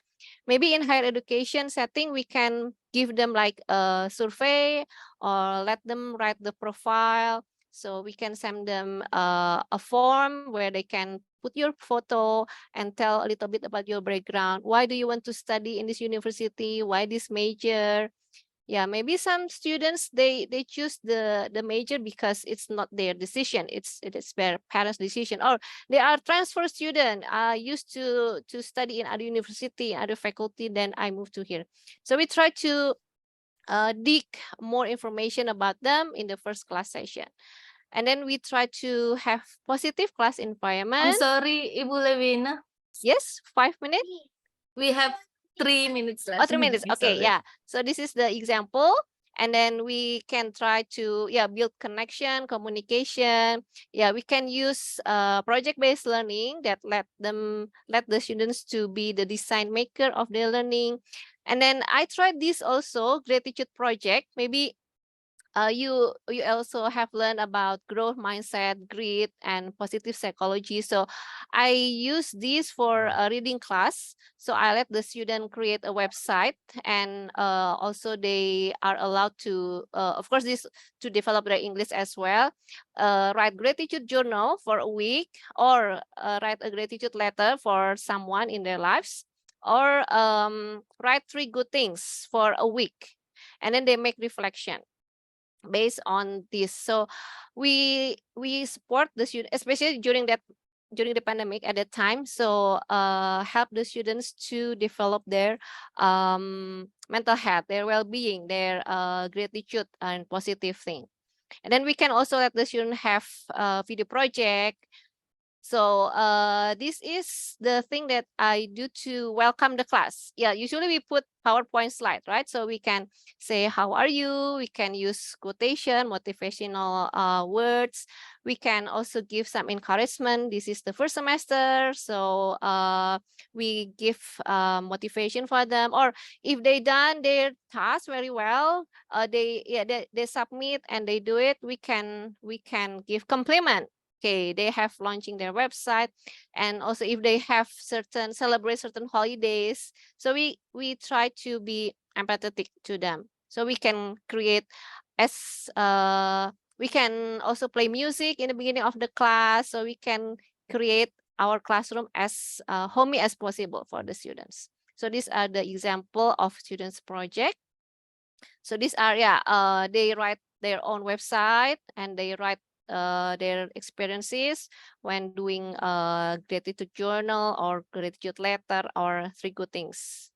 S7: Maybe in higher education setting, we can give them like a survey or let them write the profile. So we can send them a form where they can put your photo and tell a little bit about your background. Why do you want to study in this university? Why this major? Yeah, maybe some students they choose the major because it's not their decision, it's their parents' decision, or they are transfer student used to study in other university, other faculty, then I moved to here. So we try to dig more information about them in the first class session, and then we try to have positive class
S1: I'm
S7: environment.
S1: sorry, Ibu Lewina.
S7: Yes, 5 minutes.
S1: We have 3 minutes left.
S7: Oh, 3 minutes. Okay,
S1: Sorry.
S7: yeah. So this is the example. And then we can try to build connection, communication. Yeah, we can use project-based learning that let the students to be the design maker of their learning. And then I tried this also, gratitude project. Maybe you also have learned about growth mindset, grit, and positive psychology. So I use this for a reading class. So I let the student create a website, and also they are allowed to, of course, this to develop their English as well. Write gratitude journal for a week, or write a gratitude letter for someone in their lives, or write 3 good things for a week, and then they make reflection based on this. So we support the student, especially during the pandemic at that time. So help the students to develop their mental health, their well-being, their gratitude and positive thing. And then we can also let the student have a video project. So this is the thing that I do to welcome the class. Yeah, usually we put PowerPoint slide, right? So we can say, how are you? We can use quotation, motivational words. We can also give some encouragement. This is the first semester, so we give motivation for them. Or if they done their task very well, they submit and they do it, we can give compliment. Okay, they have launching their website, and also if they have celebrate certain holidays, so we try to be empathetic to them. So we can create as we can also play music in the beginning of the class, so we can create our classroom as homey as possible for the students. So these are the example of students project. So these are they write their own website, and they write their experiences when doing a gratitude journal or gratitude letter or 3 good things.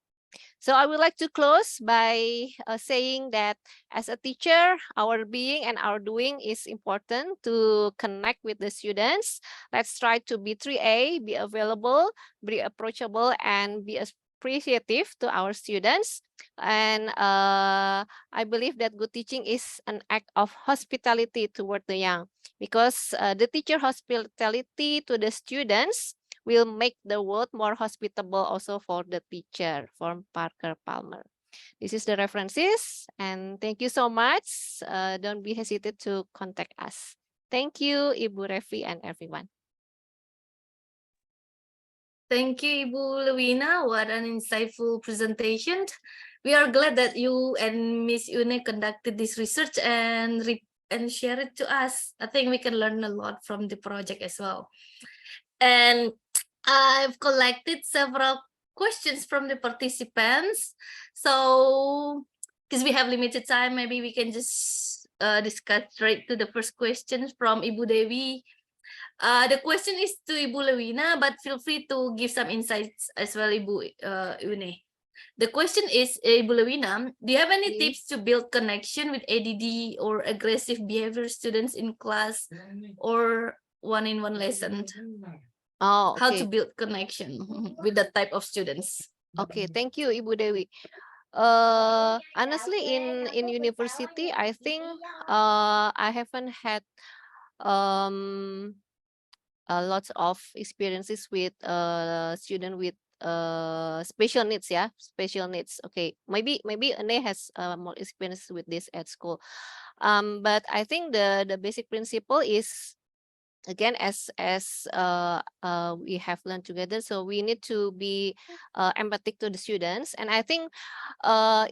S7: So I would like to close by saying that as a teacher, our being and our doing is important to connect with the students. Let's try to be 3A, be available, be approachable, and be appreciative to our students. And I believe that good teaching is an act of hospitality toward the young, because the teacher hospitality to the students will make the world more hospitable also for the teacher, from Parker Palmer. This is the references, and thank you so much. Don't be hesitant to contact us. Thank you, Ibu Revi and everyone.
S1: Thank you, Ibu Lewina. What an insightful presentation. We are glad that you and Miss Une conducted this research and share it to us. I think we can learn a lot from the project as well. And I've collected several questions from the participants. So, because we have limited time, maybe we can just discuss straight to the first question from Ibu Dewi. The question is to Ibu Lewina, but feel free to give some insights as well, Ibu Une. The question is, Ibu Lewina, do you have any tips to build connection with ADD or aggressive behavior students in class or one-on-one lesson?
S7: Oh,
S1: How to
S7: okay.
S1: build connection with that type of students?
S7: Okay, thank you, Ibu Dewi. Honestly, in university, I think I haven't had lots of experiences with student with special needs, yeah, special needs. Okay, maybe Ane has more experience with this at school. But I think the basic principle is, again, as we have learned together, so we need to be empathic to the students. And I think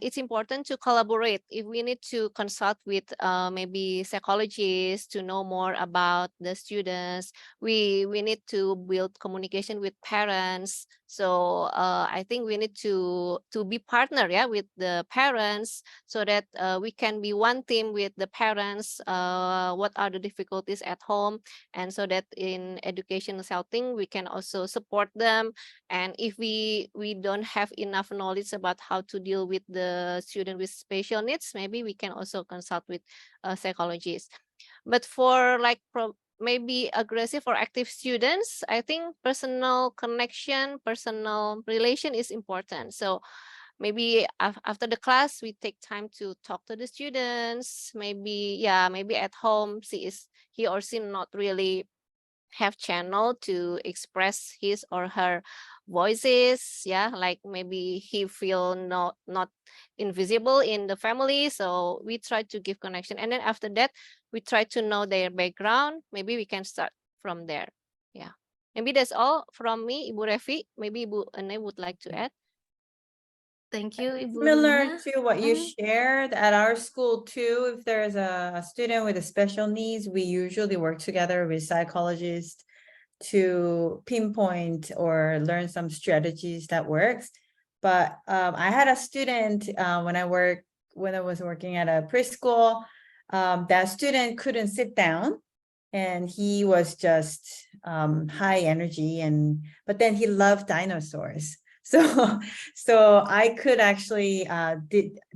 S7: it's important to collaborate. If we need to consult with maybe psychologists to know more about the students, we need to build communication with parents. So I think we need to be partner, yeah, with the parents, so that we can be one team with the parents. What are the difficulties at home, and so that in educational setting we can also support them. And if we don't have enough knowledge about how to deal with the student with special needs, maybe we can also consult with psychologists. But for like maybe aggressive or active students, I think personal connection, personal relation is important. So maybe after the class we take time to talk to the students. Maybe, yeah, maybe at home he or she not really have channel to express his or her voices, yeah, like maybe he feel not invisible in the family. So we try to give connection, and then after that we try to know their background. Maybe we can start from there. Yeah, maybe that's all from me, Ibu Revi. Maybe Ibu Ane would like to add.
S1: Thank you, Ibu
S3: Similar
S1: Lewina.
S3: to what you shared at our school too, if there's a student with a special needs, we usually work together with psychologists to pinpoint or learn some strategies that works. But I had a student when I was working at a preschool, that student couldn't sit down, and he was just high energy, but then he loved dinosaurs. So I could actually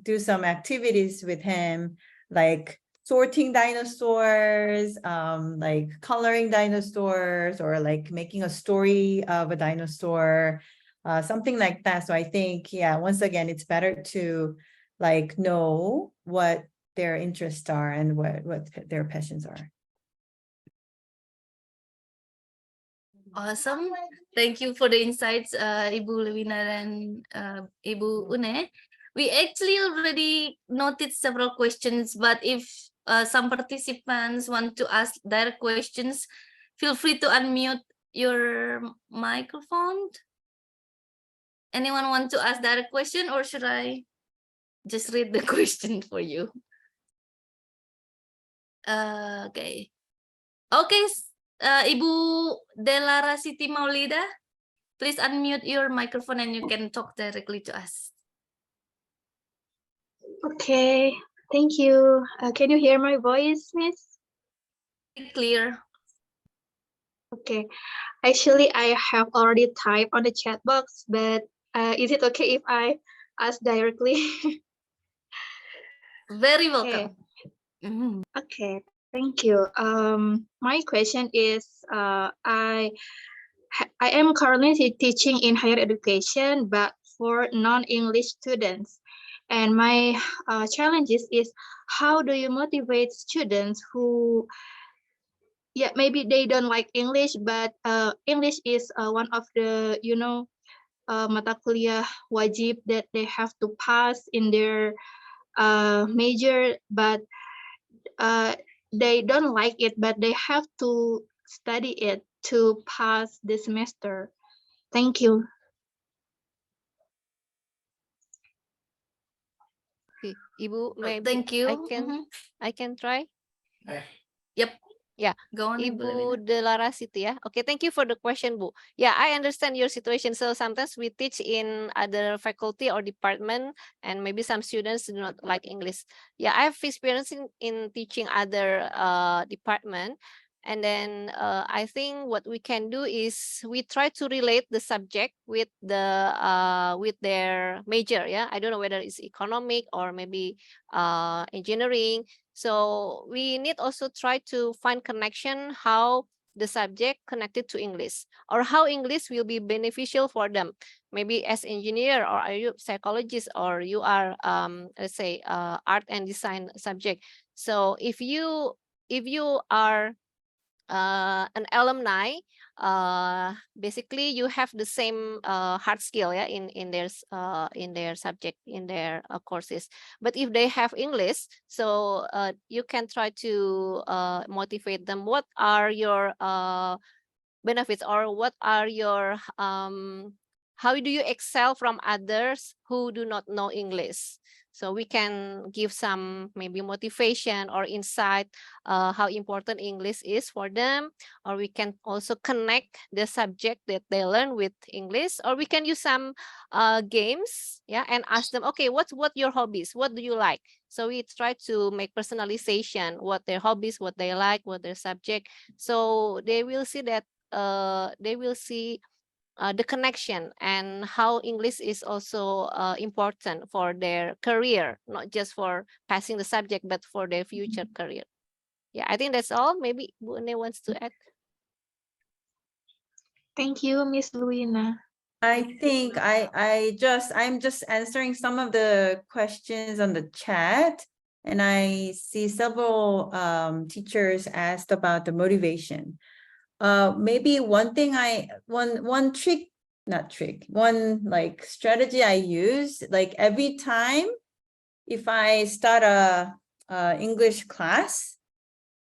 S3: do some activities with him, like sorting dinosaurs, like coloring dinosaurs, or like making a story of a dinosaur, something like that. So I think, yeah, once again, it's better to like know what their interests are and what their passions are.
S1: Awesome. Thank you for the insights, Ibu Lewina and Ibu Une. We actually already noted several questions, but if some participants want to ask direct questions, feel free to unmute your microphone. Anyone want to ask direct question, or should I just read the question for you? Okay. Okay, Ibu Delara Siti Maulida, please unmute your microphone and you can talk directly to us.
S8: Okay, thank you. Can you hear my voice, Miss?
S1: Clear.
S8: Okay, actually, I have already typed on the chat box, but is it okay if I ask directly?
S1: Very welcome. Okay.
S8: Okay, thank you. My question is, I am currently teaching in higher education, but for non-English students. And my challenges is, how do you motivate students who, yeah, maybe they don't like English, but English is one of the, mata kuliah wajib that they have to pass in their major, but they don't like it, but they have to study it to pass the semester. Thank you.
S7: Okay, Ibu, maybe
S1: thank you.
S7: I can try.
S1: Yep.
S7: Yeah,
S1: go on,
S7: Ibu Delara Siti, ya. Okay, thank you for the question, Bu. Yeah, I understand your situation. So sometimes we teach in other faculty or department, and maybe some students do not like English. Yeah, I have experience in teaching other department, And then I think what we can do is we try to relate the subject with their major. Yeah, I don't know whether it's economic or maybe engineering. So we need also try to find connection how the subject connected to English, or how English will be beneficial for them. Maybe as engineer, or are you psychologist, or you are let's say art and design subject. So if you are an alumni, basically you have the same hard skill, yeah, in their subject, in their courses. But if they have English, so you can try to motivate them. What are your benefits, or what are your how do you excel from others who do not know English? So we can give some maybe motivation or insight how important English is for them, or we can also connect the subject that they learn with English, or we can use some games, yeah, and ask them, okay, what's your hobbies? What do you like? So we try to make personalization, what their hobbies, what they like, what their subject. So they will see that the connection and how English is also important for their career, not just for passing the subject, but for their future career. Yeah, I think that's all. Maybe Bu Une wants to add.
S8: Thank you, Miss Luina.
S3: I think I'm just answering some of the questions on the chat, and I see several teachers asked about the motivation. Maybe one thing one trick, not trick, one like strategy I use, like every time if I start a English class,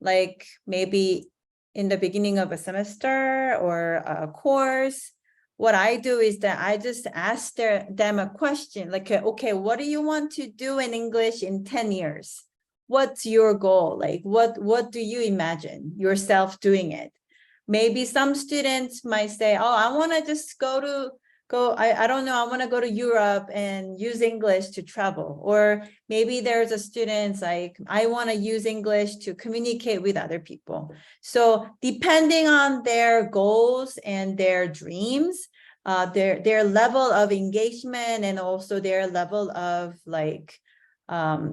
S3: like maybe in the beginning of a semester or a course, what I do is that I just ask them a question, like, okay, what do you want to do in English in 10 years? What's your goal? Like, what do you imagine yourself doing it? Maybe some students might say, oh, I want to just I don't know, I want to go to Europe and use English to travel. Or maybe there's a student like, I want to use English to communicate with other people. So depending on their goals and their dreams, their level of engagement and also their level of like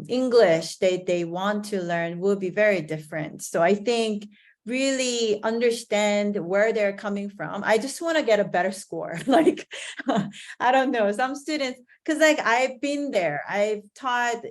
S3: English they want to learn will be very different. So I think really understand where they're coming from. I just want to get a better score. Like, I don't know, some students, because like I've been there. I've taught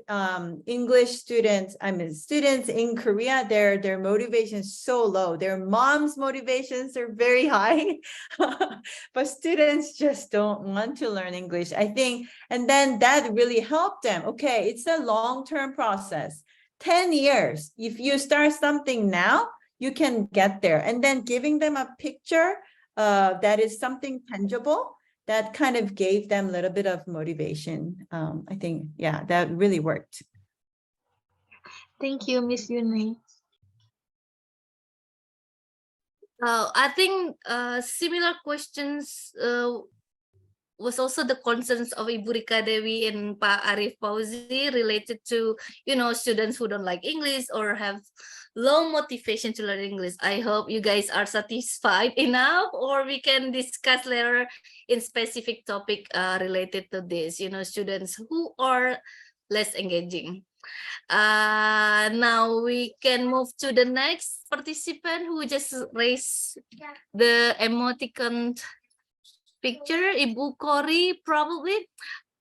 S3: English students, students in Korea, their motivation is so low. Their mom's motivations are very high, but students just don't want to learn English, I think. And then that really helped them. Okay, it's a long-term process. 10 years, if you start something now, you can get there. And then giving them a picture that is something tangible, that kind of gave them a little bit of motivation. I think, yeah, that really worked.
S8: Thank you, Miss Yuni.
S1: I think similar questions was also the concerns of Ibu Rika Dewi and Pak Arif Fauzi related to, students who don't like English or have low motivation to learn English. I hope you guys are satisfied enough, or we can discuss later in specific topic related to this, students who are less engaging. Now we can move to the next participant who just raised the emoticon picture, Ibu Kori, probably.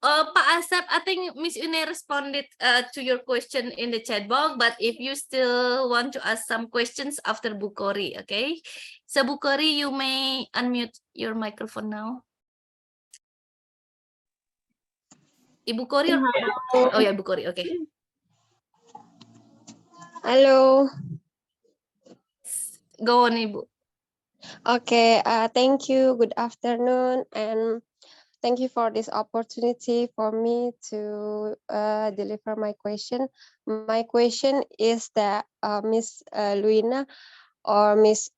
S1: Pak Asep, I think Miss Une responded to your question in the chat box, but if you still want to ask some questions after Bu Kori, okay? So Bu Kori, you may unmute your microphone now. Ibu Kori? Oh yeah, Bu Kori, okay.
S9: Hello.
S1: Go on, Ibu.
S9: Okay, thank you. Good afternoon, and thank you for this opportunity for me to deliver my question. My question is that Miss Luina or Miss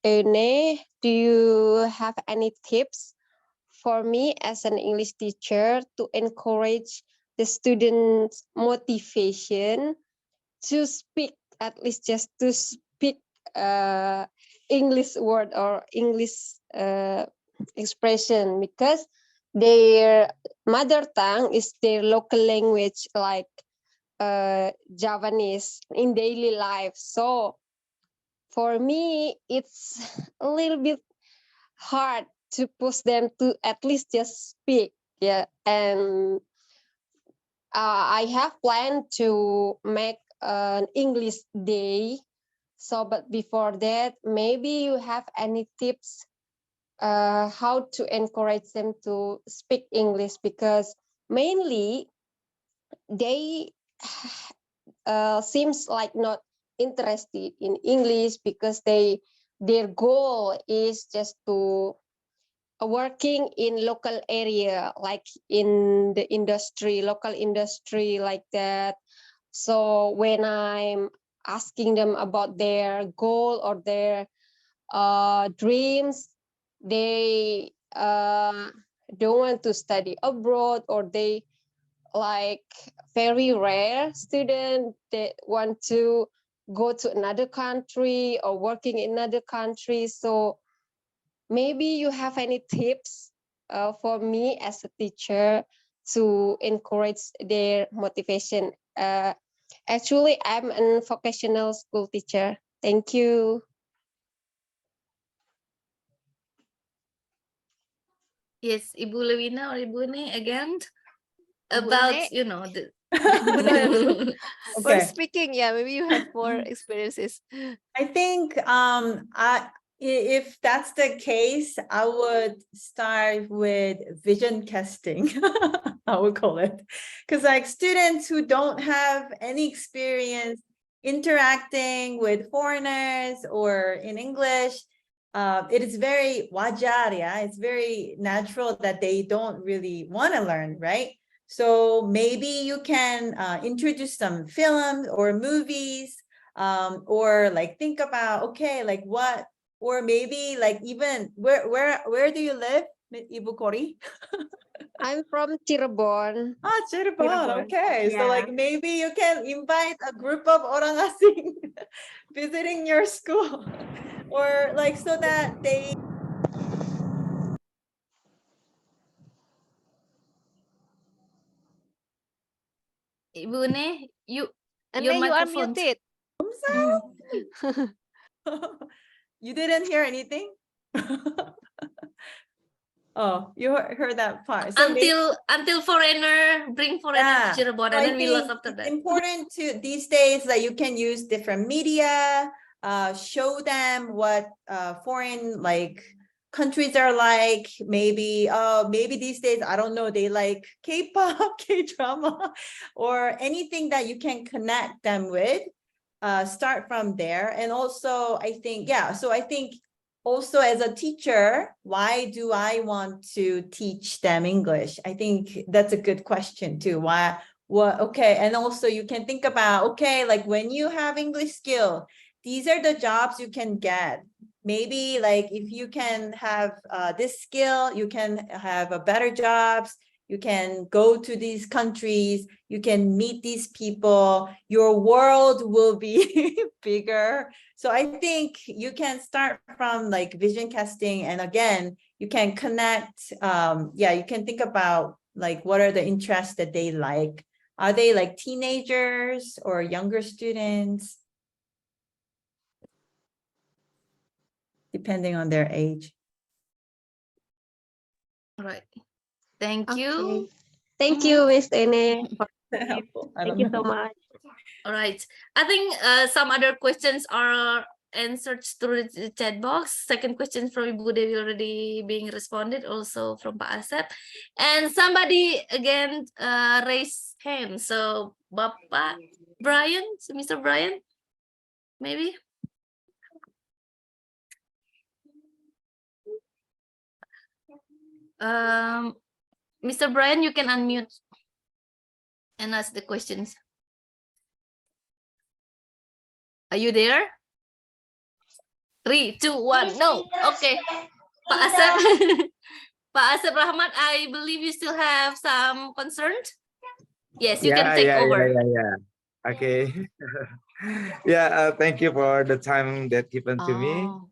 S9: Ene, do you have any tips for me as an English teacher to encourage the students' motivation to speak, at least just to speak English word or English expression, because their mother tongue is their local language, like Javanese in daily life. So for me, it's a little bit hard to push them to at least just speak. Yeah, and I have planned to make an English day. So, but before that, maybe you have any tips how to encourage them to speak English, because mainly they seems like not interested in English, because their goal is just to working in local area, like in the industry, local industry like that. So when I'm asking them about their goal or their dreams, they don't want to study abroad, or they like very rare student that want to go to another country or working in another country. So maybe you have any tips for me as a teacher to encourage their motivation. Actually, I'm a vocational school teacher. Thank you.
S1: Yes, Ibu Lewina or Ibu Uni again
S7: Ibu
S1: about
S7: Une,
S1: the
S7: for
S3: Okay.
S7: speaking, yeah, maybe you have more experiences.
S3: I think if that's the case, I would start with vision casting. I would call it, because like students who don't have any experience interacting with foreigners or in English, it is very wajar, yeah. It's very natural that they don't really want to learn, right? So maybe you can introduce some films or movies, or like think about, okay, like what, or maybe like even where do you live, Ibu Kori?
S9: I'm from Cirebon.
S3: Ah, Cirebon.
S9: Cirebon.
S3: Okay, so
S9: Yeah.
S3: like maybe you can invite a group of orang asing visiting your school, or like so that they.
S1: Ibu Uni,
S7: And
S1: your
S7: then you are
S1: microphone.
S7: muted.
S3: You didn't hear anything? Oh, you heard that part. So maybe,
S1: Until bring foreigner to Cirebon,
S3: so
S1: and
S3: I
S1: then we lost
S3: think
S1: after
S3: it's
S1: that.
S3: important to these days that you can use different media, show them what foreign like countries are like. Maybe maybe these days, I don't know, they like K-pop, K-drama, or anything that you can connect them with. Start from there. And also I think, yeah, so I think also as a teacher, why do I want to teach them English? I think that's a good question too. Why, what, okay. And also you can think about, okay, like when you have English skill, these are the jobs you can get. Maybe like if you can have this skill, you can have a better jobs. You can go to these countries, you can meet these people, your world will be bigger. So I think you can start from like vision casting, and again, you can connect, yeah, you can think about like what are the interests that they like. Are they like teenagers or younger students? Depending on their age.
S1: All right. Thank you.
S9: Thank you, Miss Ene.
S3: Thank
S9: you so much.
S1: All right. I think some other questions are answered through the chat box. Second question from Ibu Dewi already being responded, also from Pak Asep. And somebody again raised hand. So Bapak Brian, so Mr. Brian, maybe. Mr. Brian, you can unmute and ask the questions. Are you there? 3, 2, 1, no. Okay. Pak Asep, Pak Asep Rahmat, I believe you still have some concerns. Yes, you can take over.
S10: Yeah. Okay. Yeah, thank you for the time that given to me.
S7: Oh,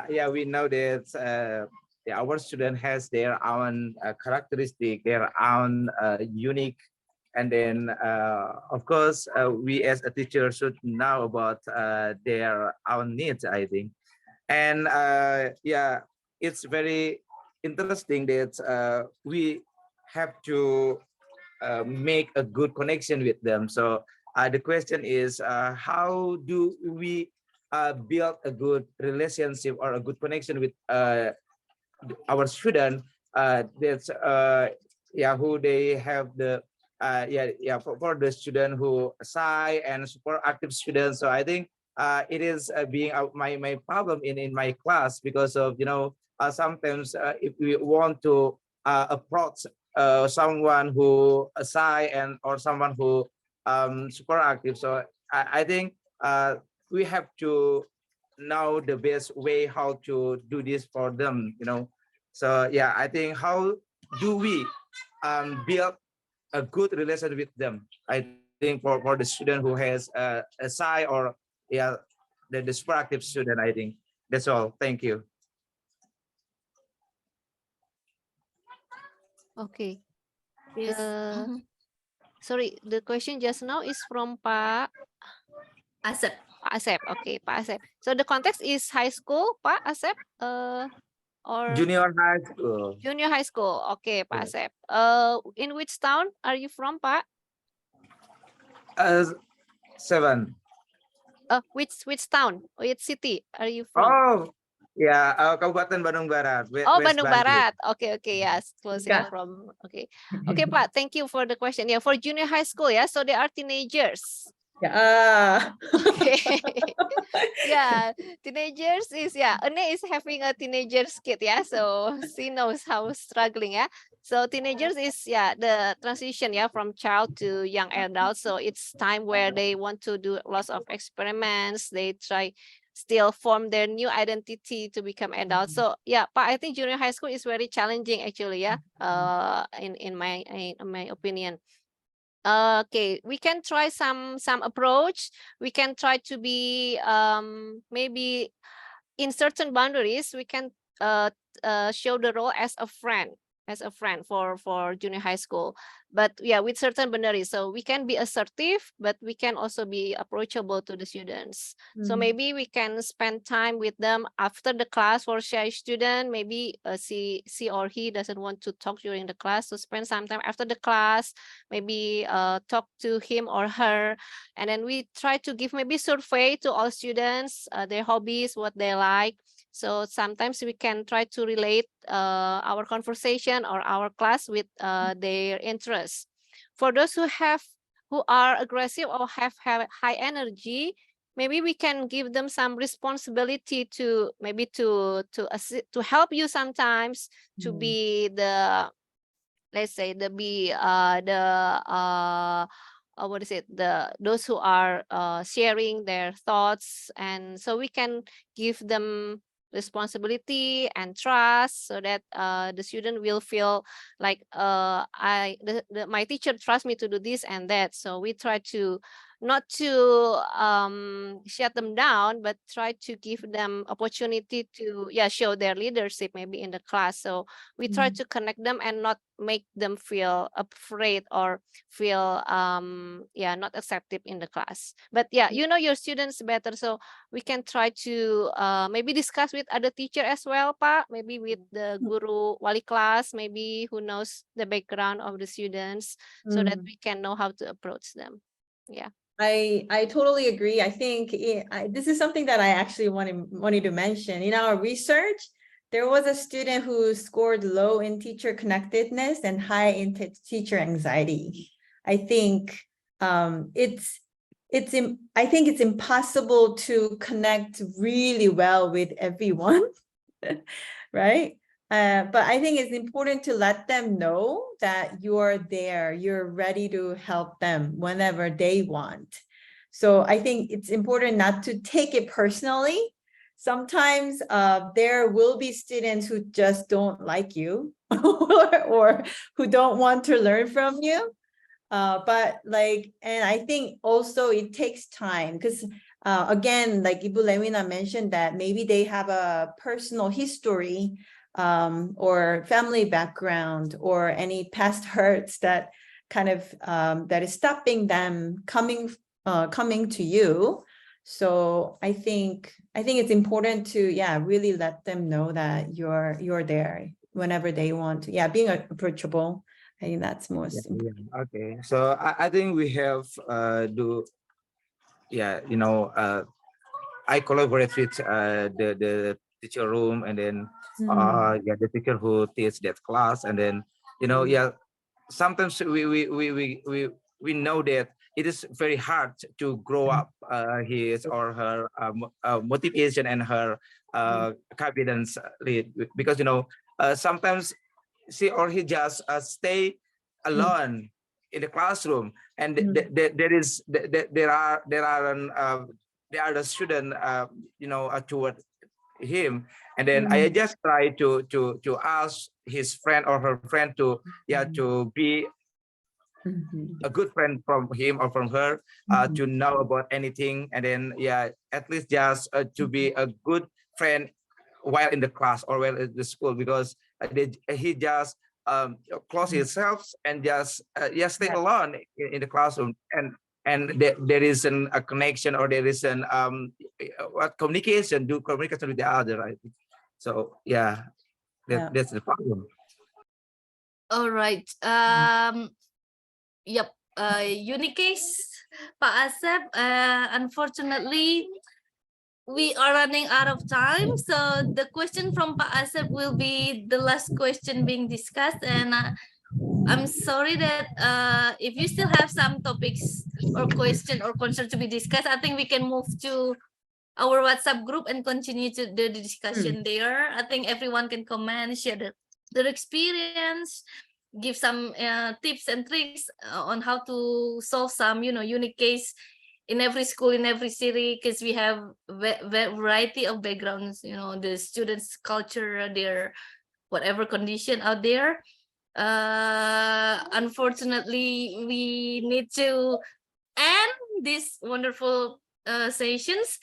S10: Yeah, we know that yeah, our student has their own characteristic, their own unique, and then of course we as a teacher should know about their own needs, I think. And yeah, it's very interesting that we have to make a good connection with them. So the question is, how do we build a good relationship or a good connection with our student? That's yeah, who they have the yeah, for the student who shy and super active students. So I think it is being my problem in my class, because of, you know, sometimes if we want to approach someone who shy and or someone who super active. So I think we have to know the best way how to do this for them, you know. So yeah, I think how do we build a good relation with them? I think for the student who has a shy or yeah, the super active student, I think that's all. Thank you.
S7: okay.
S1: Yes.
S7: Sorry, the question just now is from Pak
S1: Asep.
S7: Asep. Okay, Pak Asep. So the context is high school, Pak Asep, or
S10: Junior high school.
S7: junior high school. Okay, Pak
S10: Yeah.
S7: Asep. In which town are you from, Pak?
S10: 7.
S7: Which town? Which city are you from?
S10: Oh, ya, Kabupaten Bandung Barat,
S7: Oh,
S10: West
S7: Bandung
S10: Bandung.
S7: Barat. Okay, okay, yes, close enough from. Okay, okay, Pak. Thank you for the question. Yeah, for junior high school, yeah. So they are teenagers.
S3: Yeah.
S7: Okay. Yeah, teenagers is Ane is having a teenager's kid, yeah. So she knows how struggling, yeah. So teenagers is the transition, from child to young adult. So it's time where they want to do lots of experiments. They try still form their new identity to become adults. So but I think junior high school is very challenging actually, yeah. In my opinion. Okay, we can try some approach. We can try to be maybe in certain boundaries. We can show the role as a friend, for junior high school, but with certain boundaries. So we can be assertive, but we can also be approachable to the students. So maybe we can spend time with them after the class. For shy student, maybe she or he doesn't want to talk during the class, so spend some time after the class, maybe talk to him or her, and then we try to give maybe survey to all students, their hobbies, what they like. So sometimes we can try to relate our conversation or our class with their interests. For those who are aggressive or have high energy, maybe we can give them some responsibility to maybe to help you sometimes, to be the, let's say, what is it, those who are sharing their thoughts, and so we can give them responsibility and trust, so that the student will feel like my teacher trusts me to do this and that. So we try to not to shut them down, but try to give them opportunity to show their leadership maybe in the class. So we try to connect them and not make them feel afraid or feel not accepted in the class. But you know your students better, so we can try to maybe discuss with other teacher as well, Pak, maybe with the guru wali class, maybe who knows the background of the students, so that we can know how to approach them.
S3: I totally agree. I think this is something that I actually wanted to mention. In our research, there was a student who scored low in teacher connectedness and high in teacher anxiety. I think I think it's impossible to connect really well with everyone, right? But I think it's important to let them know that you're there, you're ready to help them whenever they want. So I think it's important not to take it personally. Sometimes there will be students who just don't like you or who don't want to learn from you. But like, and I think also it takes time because again, like Ibu Lewina mentioned that maybe they have a personal history or family background or any past hurts that kind of that is stopping them coming to you. So I think it's important to really let them know that you're there whenever they want to. Being approachable. I think that's most important.
S10: Okay, so I think we have I collaborate with the teacher room, and then the teacher who teach that class, and then sometimes we know that it is very hard to grow up his or her motivation and her confidence lead, because sometimes she or he just stay alone in the classroom, and there are the student toward him, and then I just try to ask his friend or her friend to to be a good friend from him or from her, to know about anything, and then at least just to be a good friend while in the class or while at the school, because he just close himself and just stay alone in the classroom, and there is a connection, or there is an communication with the other, right? So that's the problem.
S1: All right. Yep. Unique case, Pak Asep. Unfortunately, we are running out of time. So the question from Pak Asep will be the last question being discussed. And I'm sorry that if you still have some topics or question or concern to be discussed, I think we can move to our WhatsApp group and continue to the discussion there. I think everyone can comment, share their experience, give some tips and tricks on how to solve some unique case in every school, in every city, because we have variety of backgrounds, the students culture, their whatever condition out there. Unfortunately, we need to end this wonderful sessions.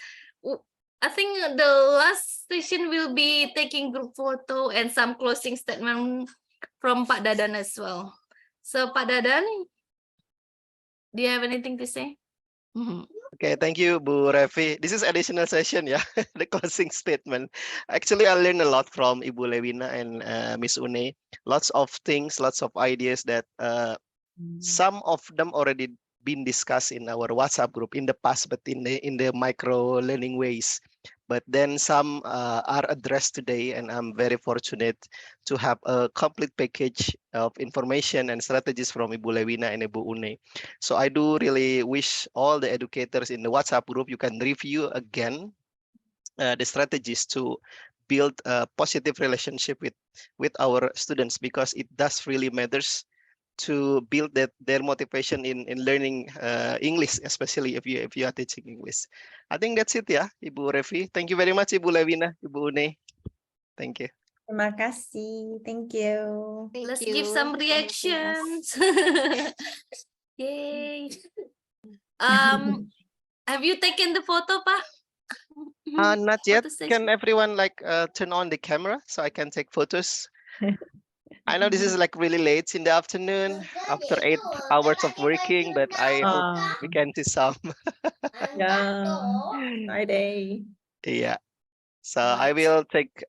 S1: I think the last session will be taking group photo and some closing statement from Pak Dadan as well. So Pak Dadan, do you have anything to say?
S2: Okay, thank you, Bu Revi. This is additional session, the closing statement. Actually, I learned a lot from Ibu Lewina and Miss Une. Lots of things, lots of ideas that some of them already been discussed in our WhatsApp group in the past, but in the micro learning ways. But then some are addressed today, and I'm very fortunate to have a complete package of information and strategies from Ibu Lewina and Ibu Une. So I do really wish all the educators in the WhatsApp group, you can review again the strategies to build a positive relationship with our students, because it does really matters to build their motivation in learning English, especially if you are teaching English. I think that's it, Ibu Revi. Thank you very much, Ibu Lewina, Ibu Une. Thank you.
S3: Terima kasih. Thank you.
S1: Let's give some reactions. Yay. Have you taken the photo, Pak?
S2: Not yet. Can everyone turn on the camera so I can take photos? I know this is really late in the afternoon after 8 hours of working, but I hope we can see some.
S3: Friday.
S2: Yeah. So I will take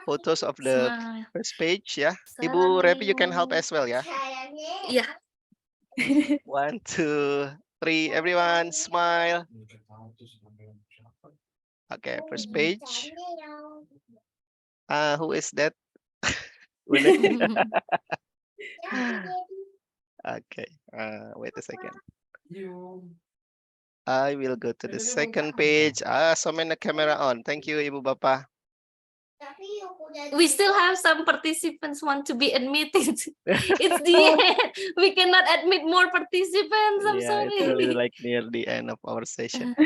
S2: photos of the first page. Ibu Revi, you can help as well, Yeah. 1, 2, 3. Everyone smile. Okay, first page. Who is that? Okay, wait a second. I will go to the second page. So many camera on. Thank you, Ibu Bapak.
S1: We still have some participants want to be admitted. It's the end. We cannot admit more participants. I'm sorry.
S2: It's really near the end of our session.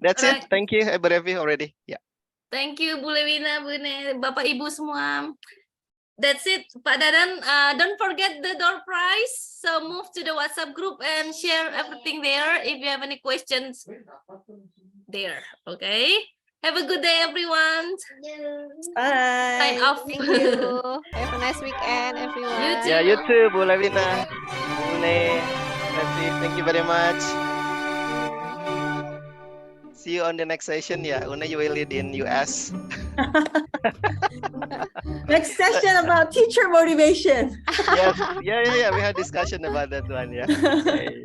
S2: That's it. Thank you, Ibu Revi already.
S1: Thank you, Bu Lewina, Bu Ne, Bapak Ibu semua. That's it, Pak Dadan. Don't forget the door prize. So move to the WhatsApp group and share everything there. If you have any questions, there. Okay. Have a good day, everyone. Sign
S3: Bye.
S1: off.
S7: Thank you. Have a nice weekend, everyone.
S1: You
S2: Yeah, you
S1: too.
S2: too, Bu Lewina, Bu Une, Raffi. Thank you very much. See you on the next session. Yeah, Une, you will lead in US.
S3: Next session about teacher motivation.
S2: Yes, yeah. We had discussion about that one. Yeah. Okay.